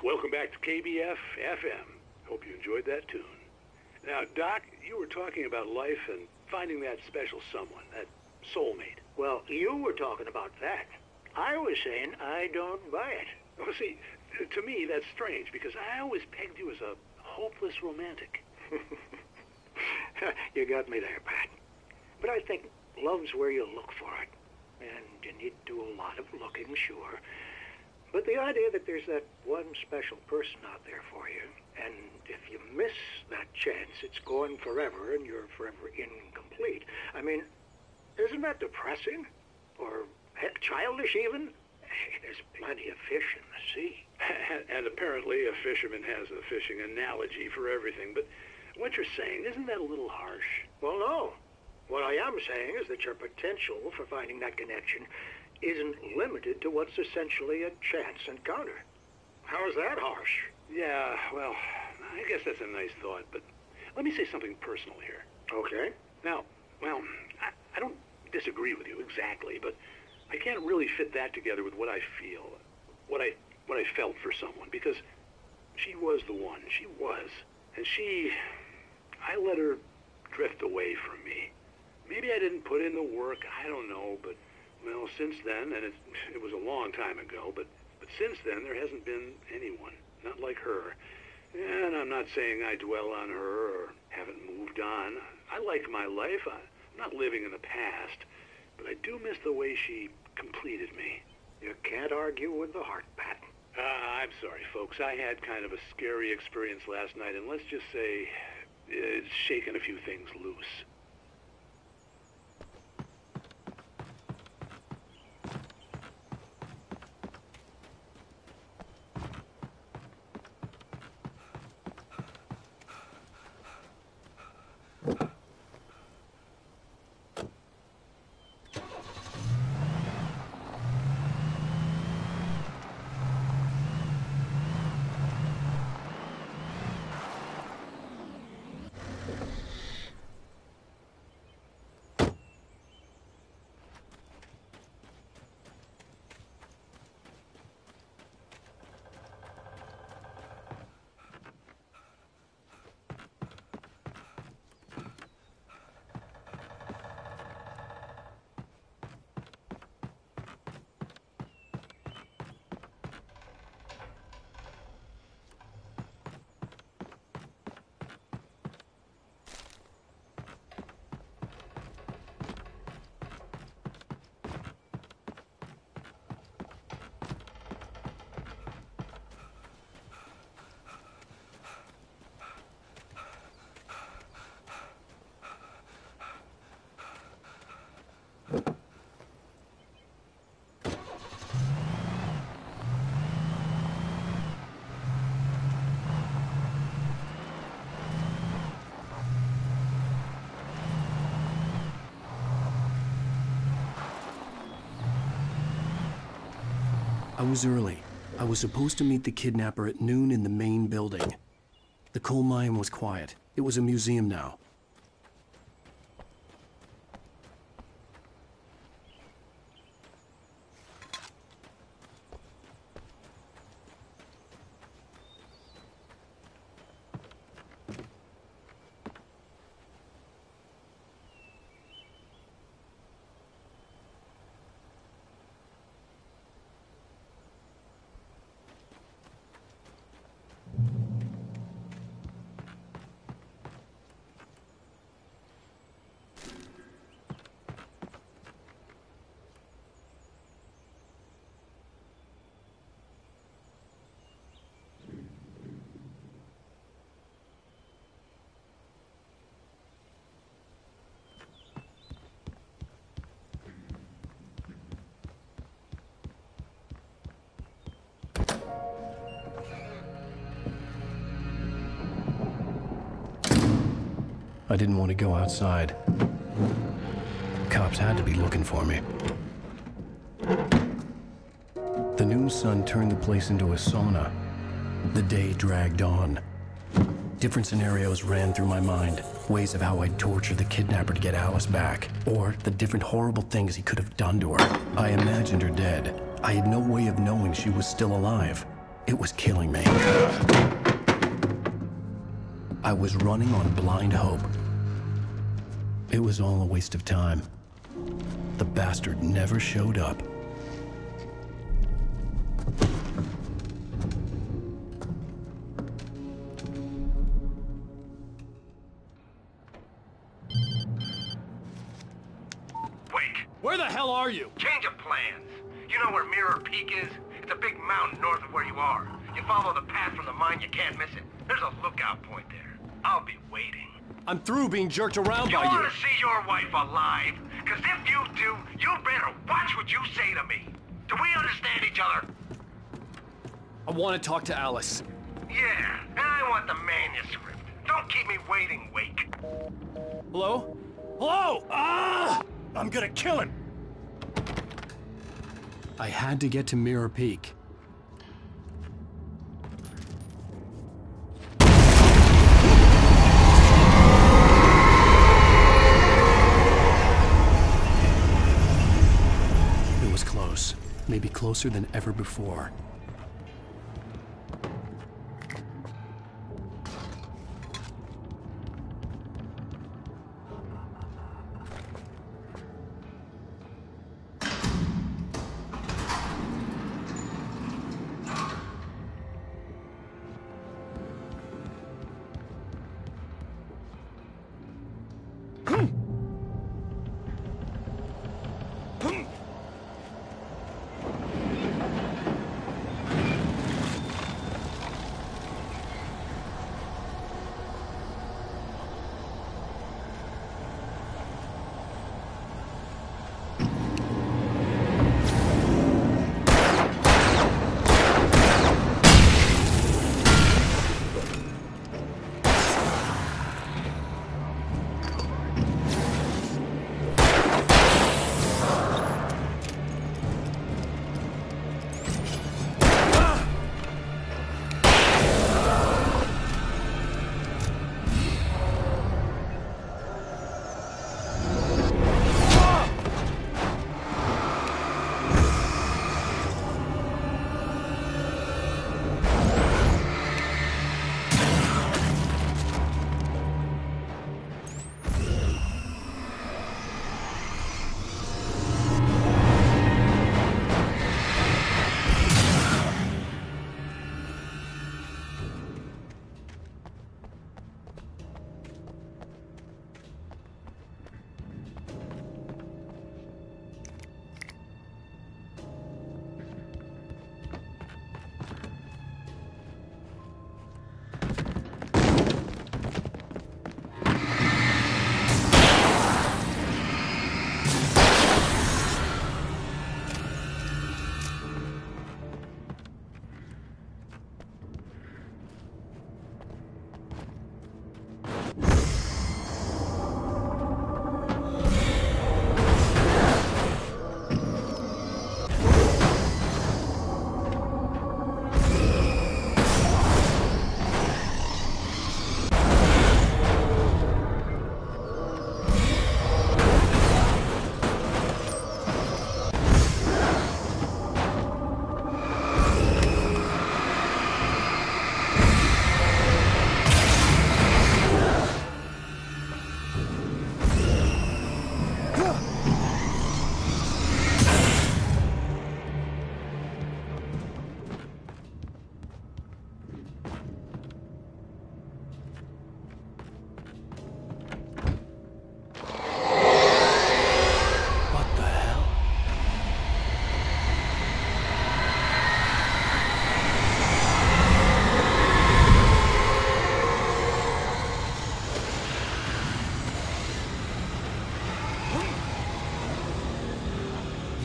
[SPEAKER 12] Welcome back to KBF-FM. Hope you enjoyed that tune. Now, Doc, you were talking about life and finding that special someone, that soulmate.
[SPEAKER 4] Well, you were talking about that. I was saying I don't buy it.
[SPEAKER 12] Well, see, to me, that's strange, because I always pegged you as a hopeless romantic.
[SPEAKER 4] You got me there, Pat. But I think love's where you look for it. And you need to do a lot of looking, sure. But the idea that there's that one special person out there for you, and if you miss that chance, it's gone forever and you're forever incomplete. I mean, isn't that depressing? Or heck, childish even? There's plenty of fish in the sea.
[SPEAKER 12] And apparently a fisherman has a fishing analogy for everything, but what you're saying, isn't that a little harsh?
[SPEAKER 4] Well, no. What I am saying is that your potential for finding that connection isn't limited to what's essentially a chance encounter. How is that harsh?
[SPEAKER 12] Yeah, well, I guess that's a nice thought, but let me say something personal here.
[SPEAKER 4] Okay.
[SPEAKER 12] Now, well, I don't disagree with you exactly, but I can't really fit that together with what I feel, what I felt for someone, because she was the one. She was. And I let her drift away from me. Maybe I didn't put in the work, I don't know, but, well, since then, and it was a long time ago, but since then, there hasn't been anyone, not like her. And I'm not saying I dwell on her or haven't moved on. I like my life. I'm not living in the past, but I do miss the way she completed me.
[SPEAKER 4] You can't argue with the heart, Pat.
[SPEAKER 12] I'm sorry, folks. I had kind of a scary experience last night, and let's just say it's shaken a few things loose.
[SPEAKER 1] I was early. I was supposed to meet the kidnapper at noon in the main building. The coal mine was quiet. It was a museum now. I didn't want to go outside. Cops had to be looking for me. The noon sun turned the place into a sauna. The day dragged on. Different scenarios ran through my mind. Ways of how I'd torture the kidnapper to get Alice back. Or the different horrible things he could have done to her. I imagined her dead. I had no way of knowing she was still alive. It was killing me. I was running on blind hope. It was all a waste of time. The bastard never showed up.
[SPEAKER 3] Wake!
[SPEAKER 18] Where the hell are you?
[SPEAKER 3] Change of plans. You know where Mirror Peak is?
[SPEAKER 10] It's a big mountain north of where you are. You follow the path from the mine, you can't miss it. There's a lookout point there. I'll be waiting.
[SPEAKER 18] I'm through being jerked around by you.
[SPEAKER 10] You want to see your wife alive? Because if you do, you better watch what you say to me. Do we understand each other?
[SPEAKER 18] I want to talk to Alice.
[SPEAKER 10] Yeah, and I want the manuscript. Don't keep me waiting, Wake.
[SPEAKER 18] Hello?
[SPEAKER 5] Hello! I'm gonna kill him!
[SPEAKER 1] I had to get to Mirror Peak. It was close. Maybe closer than ever before.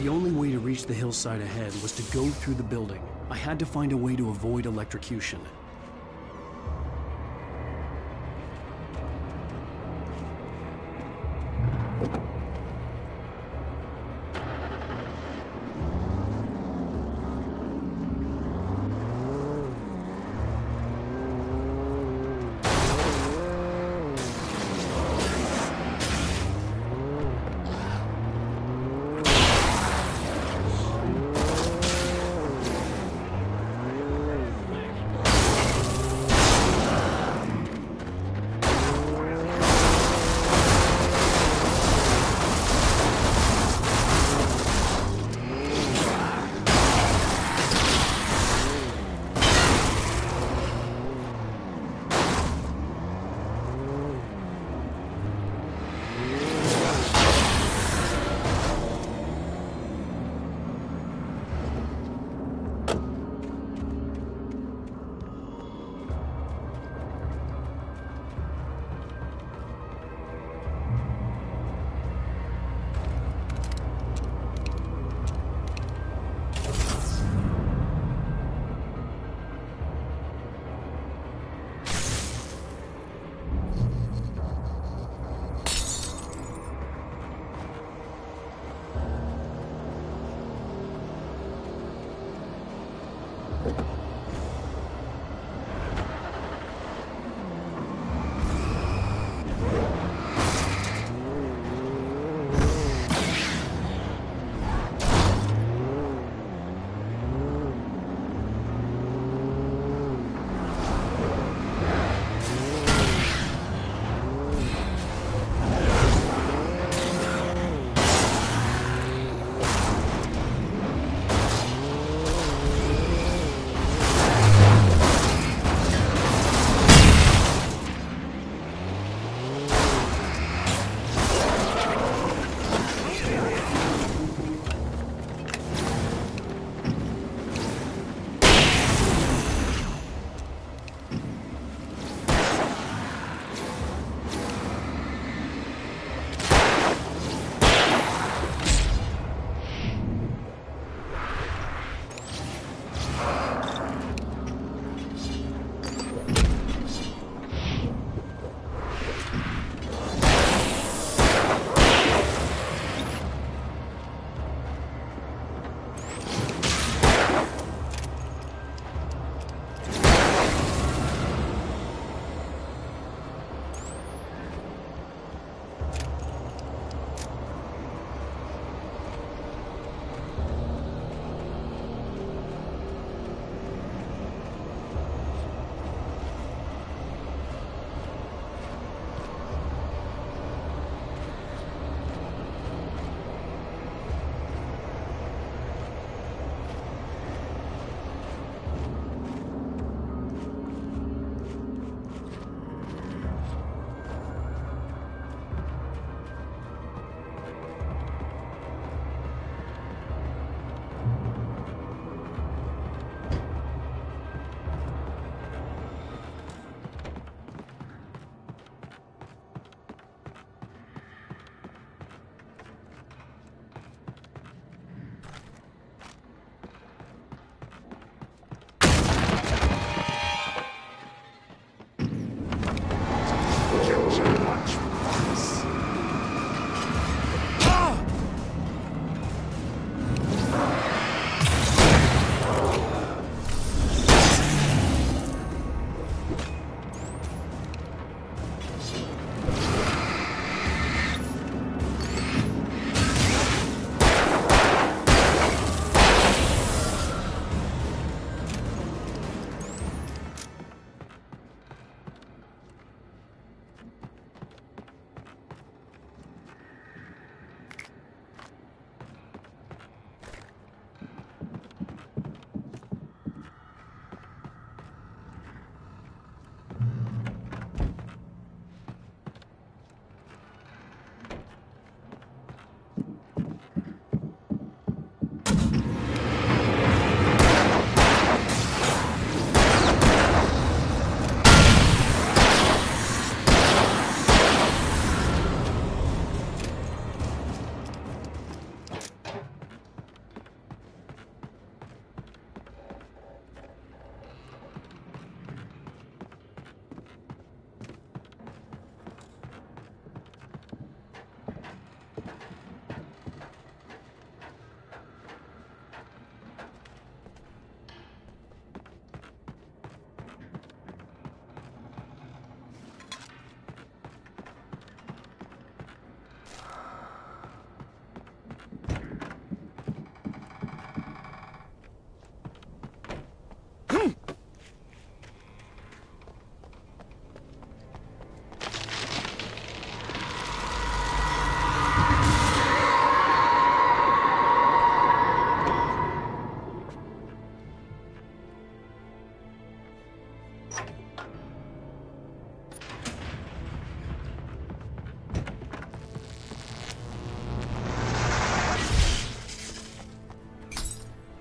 [SPEAKER 1] The only way to reach the hillside ahead was to go through the building. I had to find a way to avoid electrocution.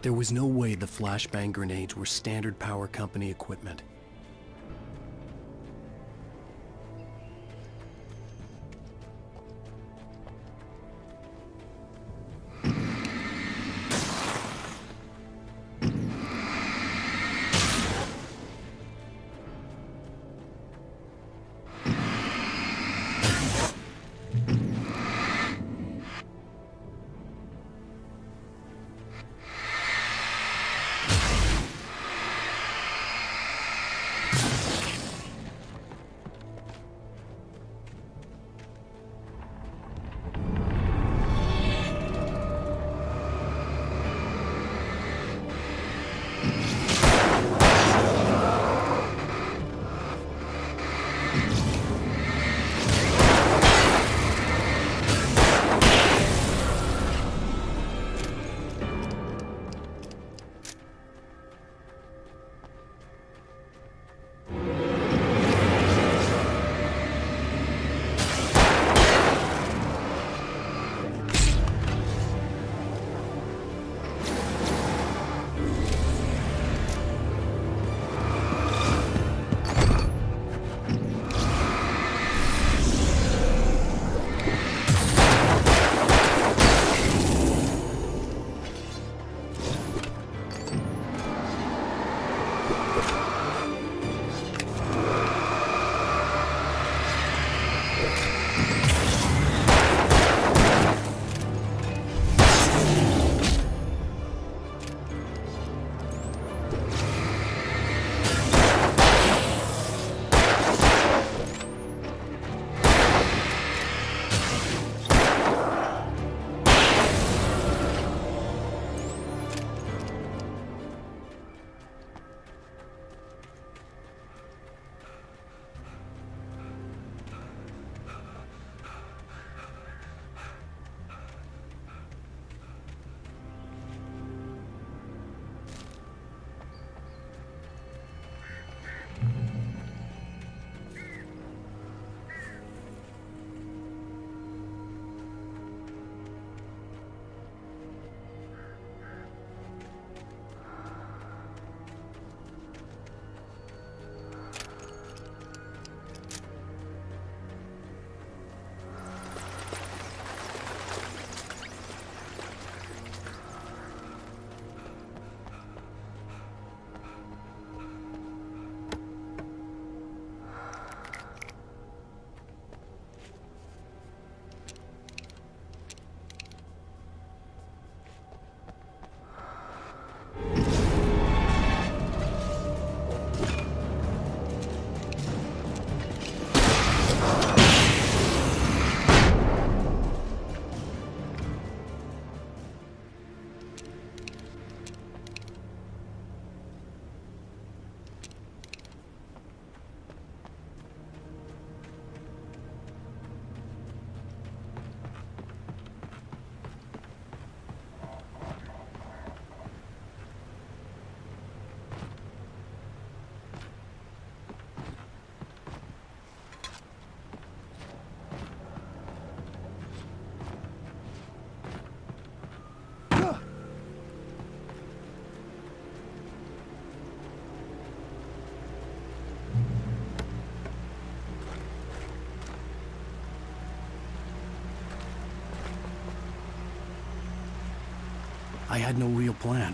[SPEAKER 1] There was no way the flashbang grenades were standard power company equipment. I had no real plan.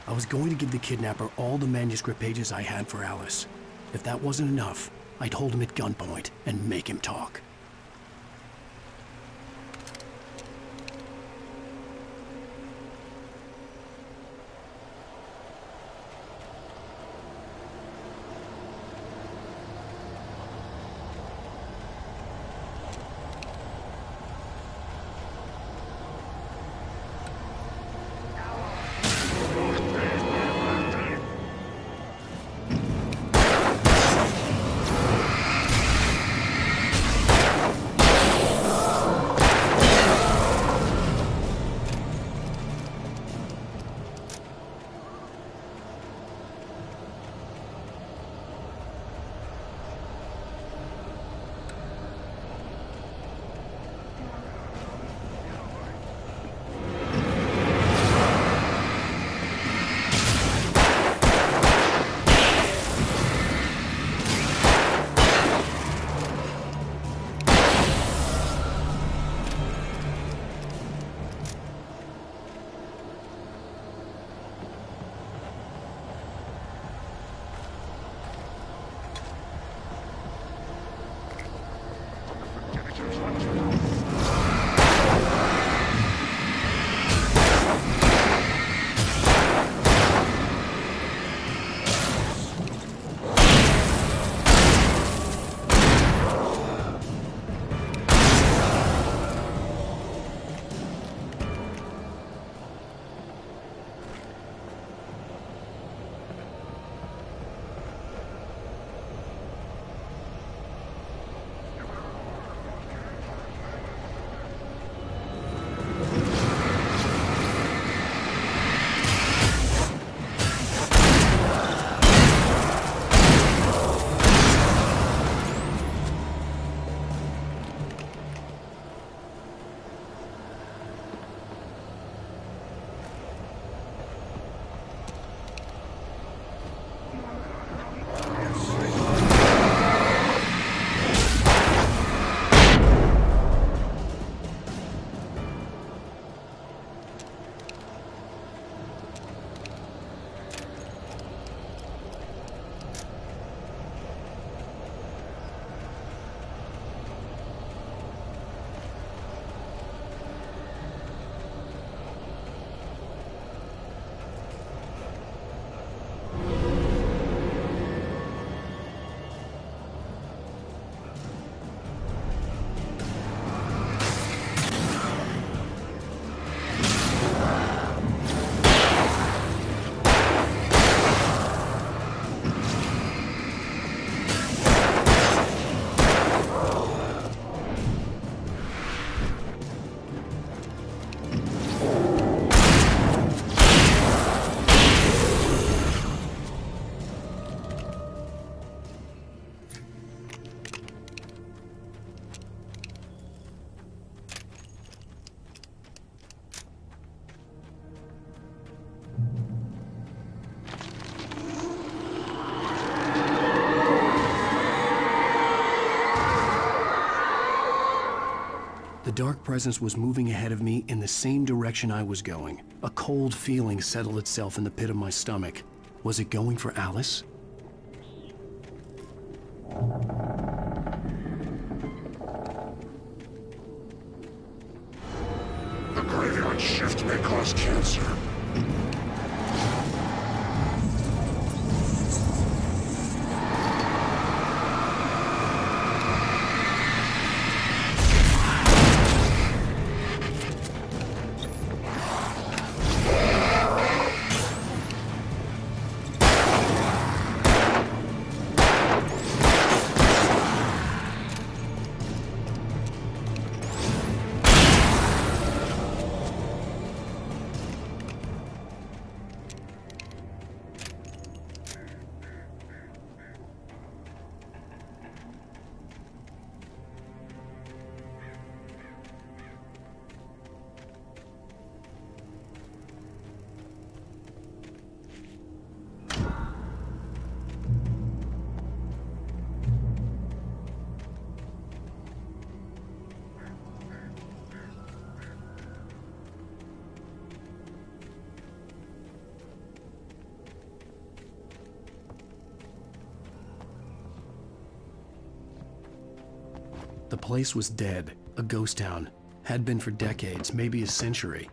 [SPEAKER 1] I was going to give the kidnapper all the manuscript pages I had for Alice. If that wasn't enough, I'd hold him at gunpoint and make him talk. The dark presence was moving ahead of me in the same direction I was going. A cold feeling settled itself in the pit of my stomach. Was it going for Alice?
[SPEAKER 8] The graveyard shift may cause cancer.
[SPEAKER 1] The place was dead, a ghost town. Had been for decades, maybe a century.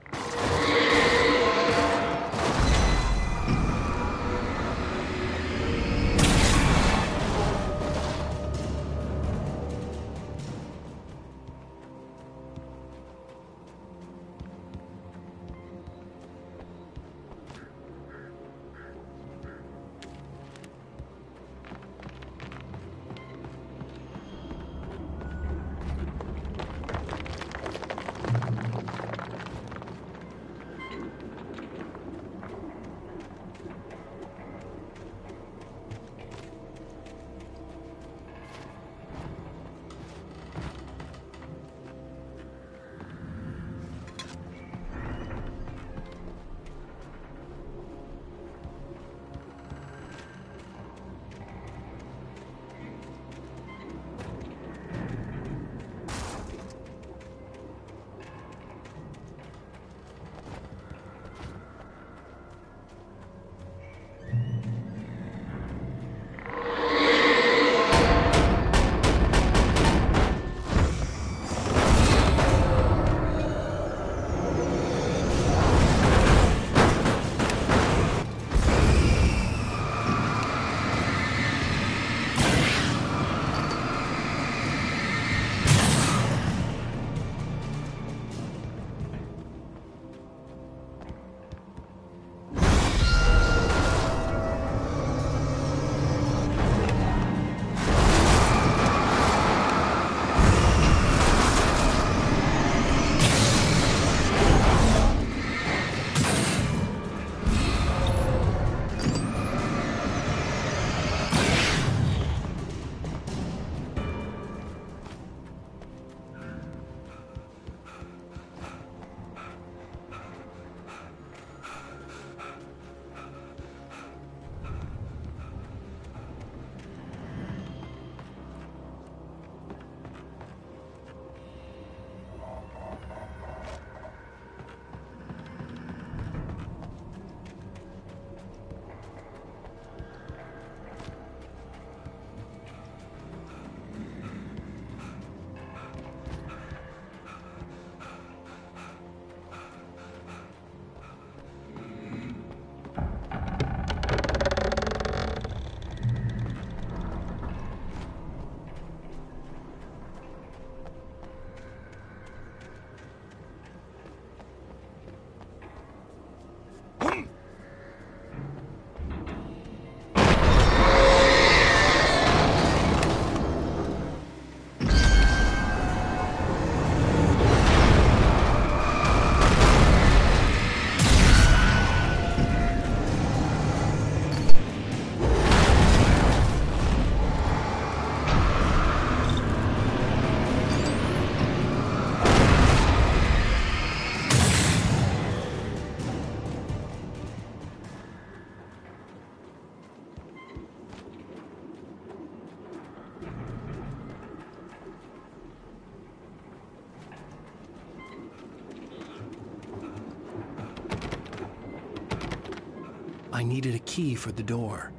[SPEAKER 1] I needed a key for the door.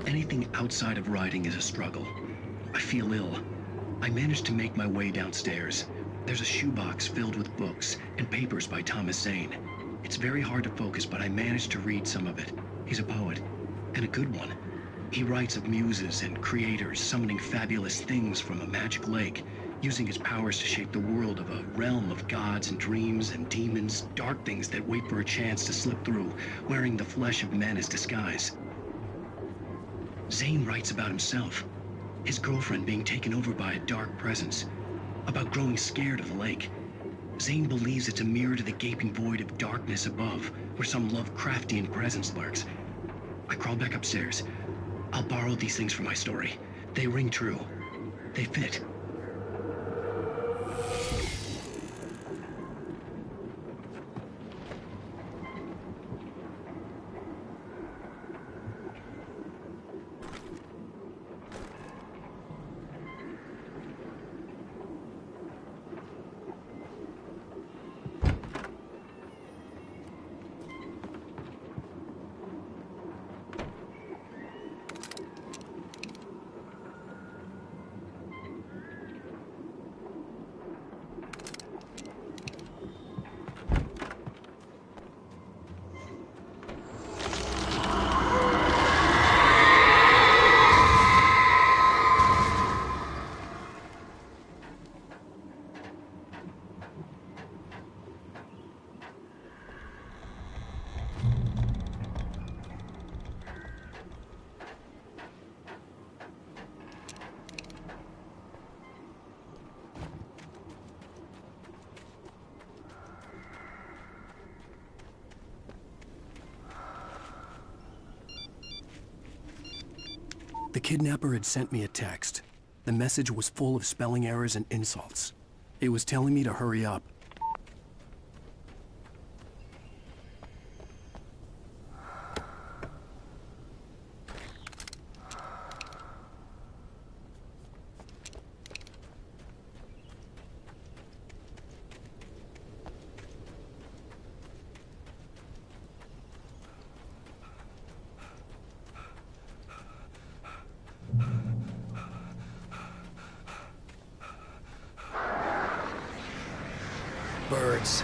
[SPEAKER 11] Anything outside of writing is a struggle. I feel ill. I managed to make my way downstairs. There's a shoebox filled with books and papers by Thomas Zane. It's very hard to focus, but I managed to read some of it. He's a poet, and a good one. He writes of muses and creators summoning fabulous things from a magic lake, using his powers to shape the world of a realm of gods and dreams and demons, dark things that wait for a chance to slip through, wearing the flesh of men as disguise. Zane writes about himself, his girlfriend being taken over by a dark presence, about growing scared of the lake. Zane believes it's a mirror to the gaping void of darkness above, where some Lovecraftian presence lurks. I crawl back upstairs. I'll borrow these things for my story. They ring true. They fit.
[SPEAKER 1] The kidnapper had sent me a text. The message was full of spelling errors and insults. It was telling me to hurry up. Birds.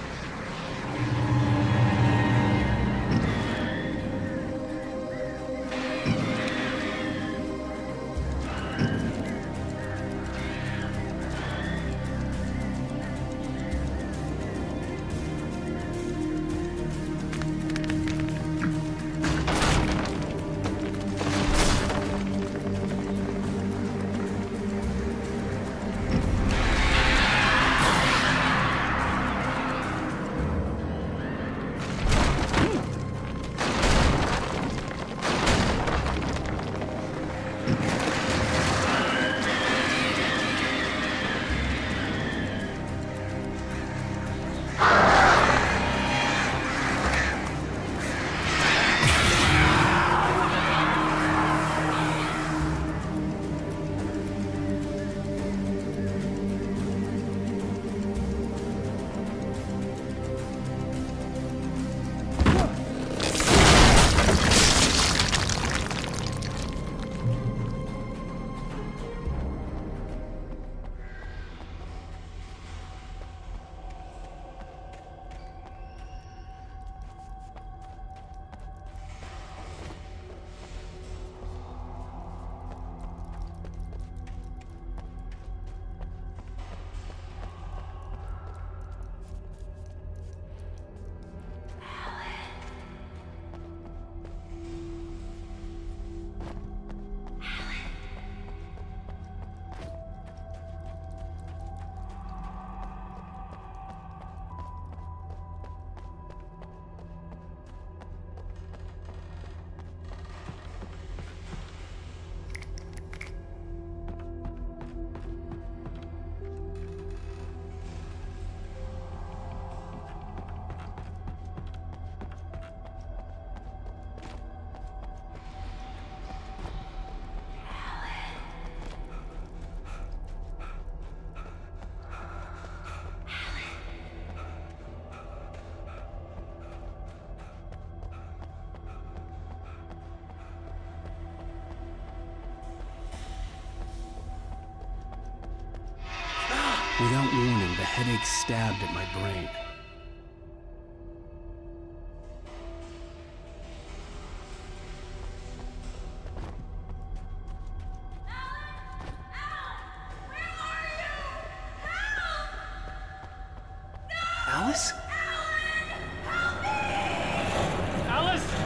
[SPEAKER 1] Without warning, the headache stabbed at my brain. Alice?
[SPEAKER 5] Alice!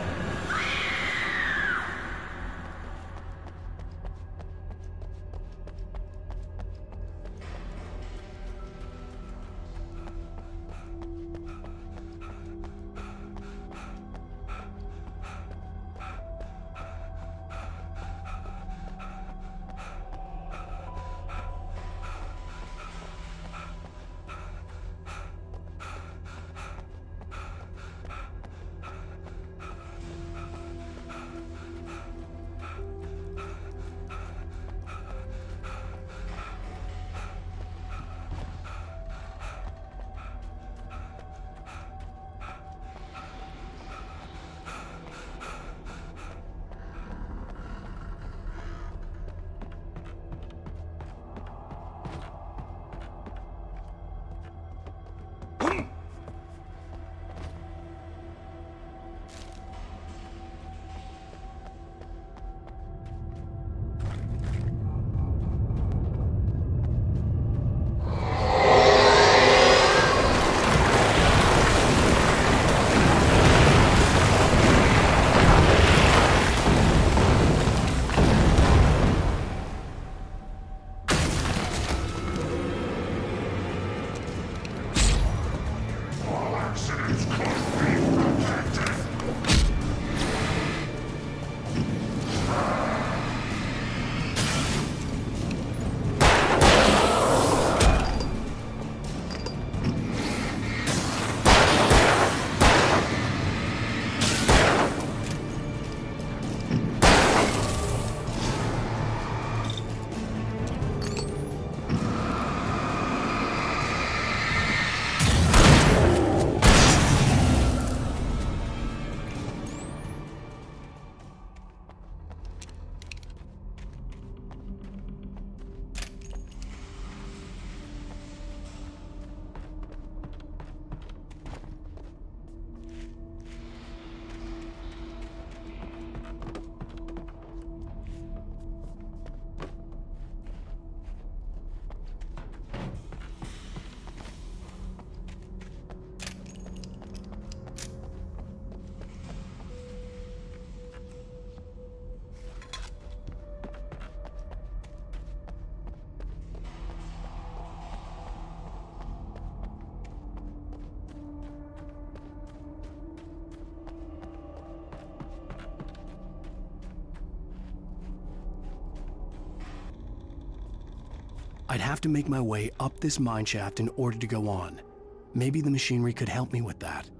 [SPEAKER 1] I'd have to make my way up this mine shaft in order to go on. Maybe the machinery could help me with that.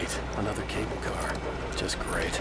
[SPEAKER 1] Great. Another cable car. Just great.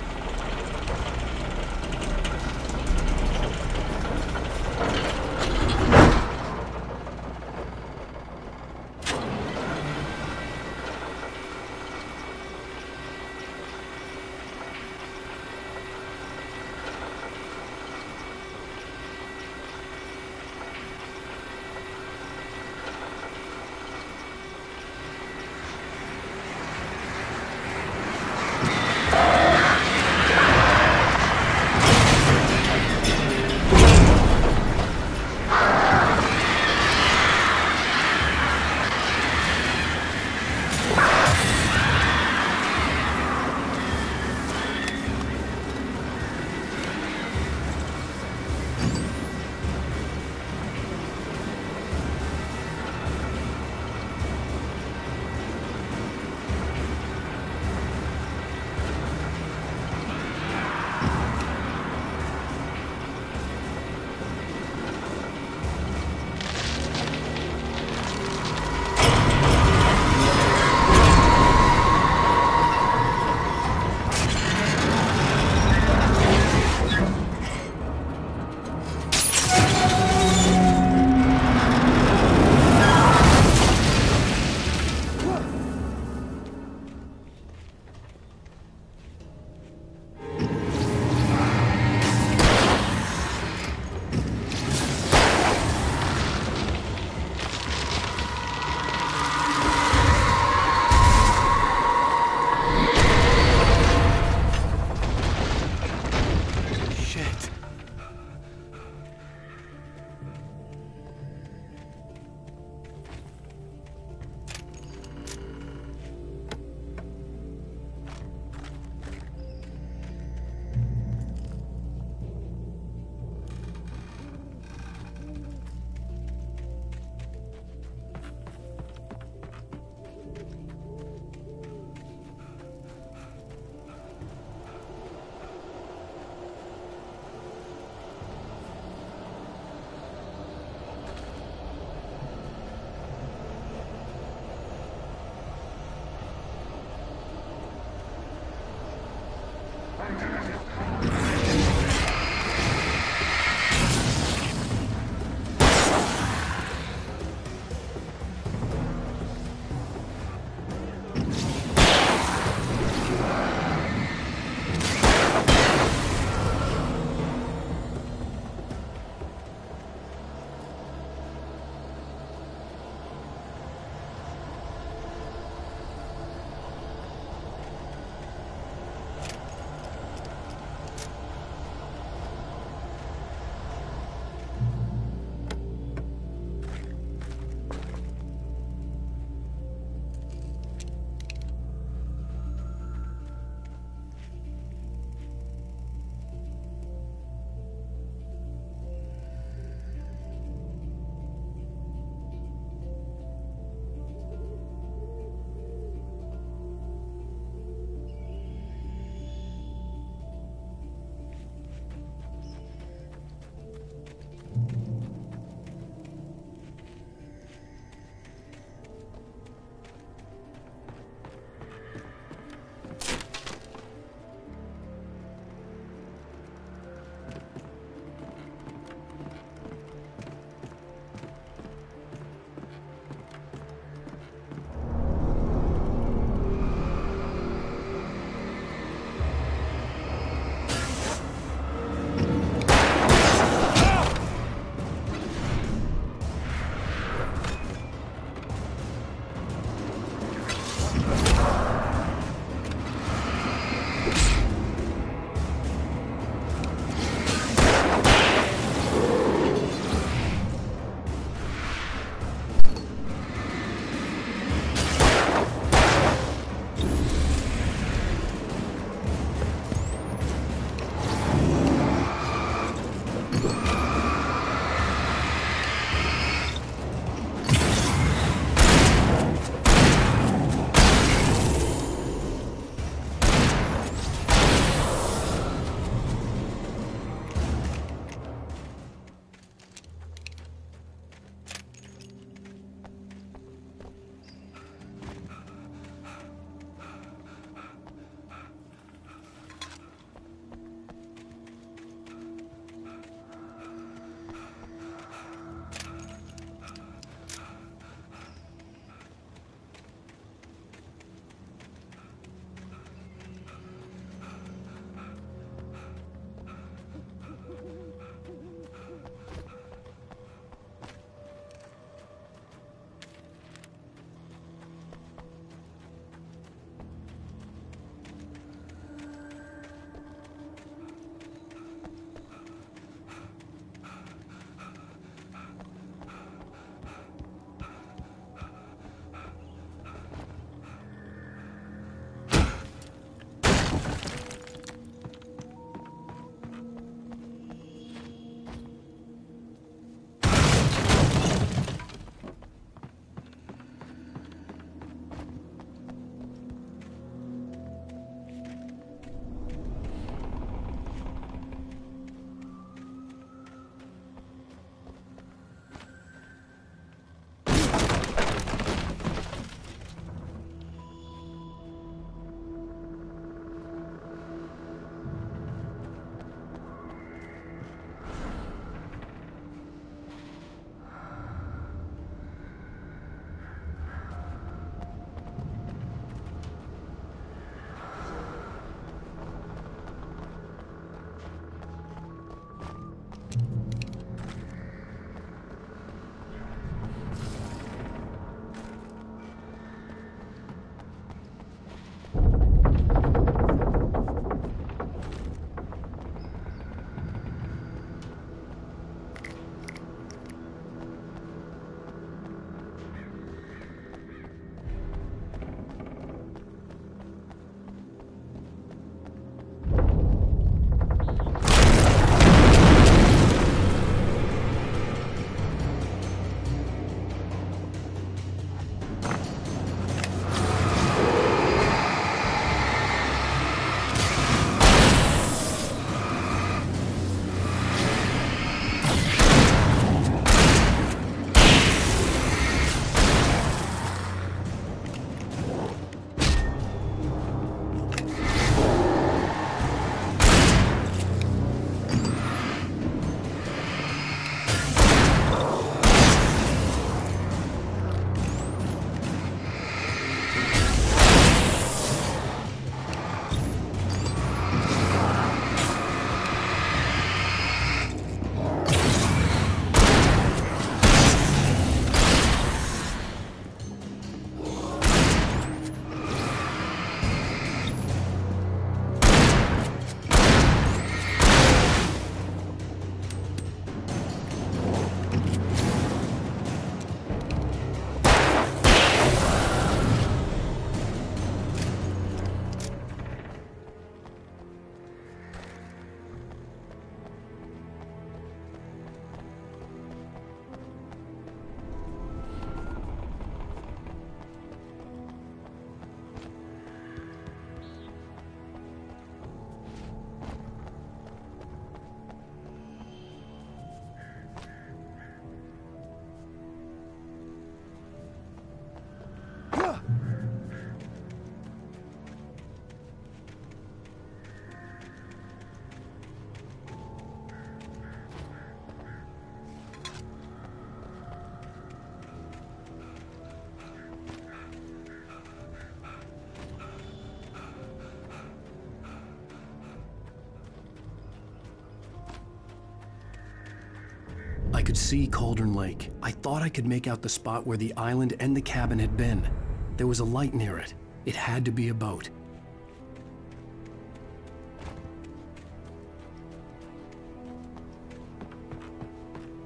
[SPEAKER 1] could see Cauldron Lake. I thought I could make out the spot where the island and the cabin had been. There was a light near it. It had to be a boat.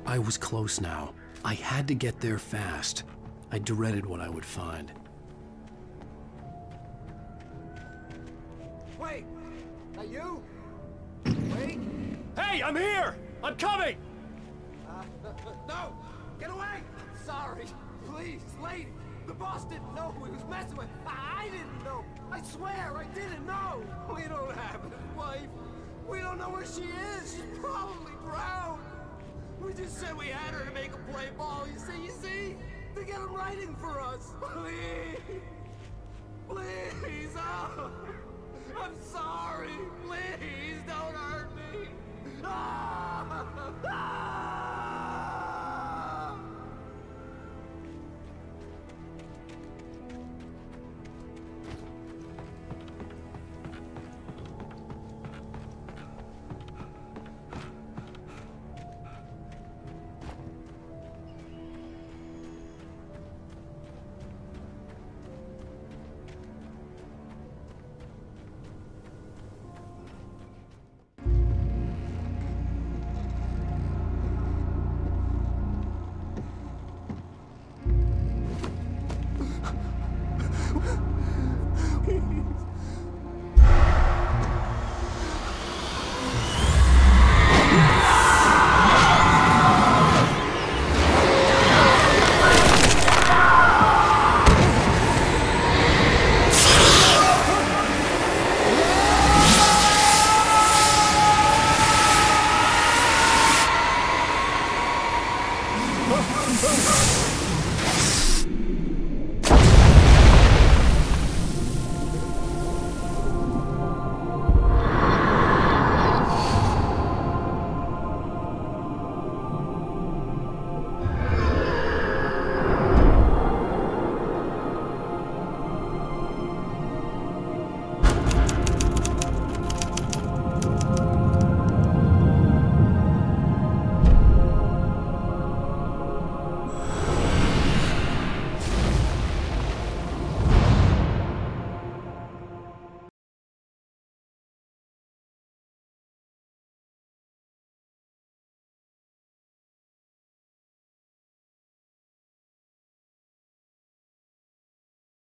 [SPEAKER 1] I was close now. I had to get there fast. I dreaded what I would find.
[SPEAKER 14] Wait! That you? Wait!
[SPEAKER 18] Hey, I'm here! I'm coming!
[SPEAKER 14] No! Get away! Sorry. Please, lady. The boss didn't know who he was messing with. I didn't know. I swear, I didn't know. We don't have his wife. We don't know where she is. She's probably drowned. We just said we had her to make a play ball. You see? To get him writing for us. Please. Please. Oh. I'm sorry. Please don't hurt me. Ah! Ah!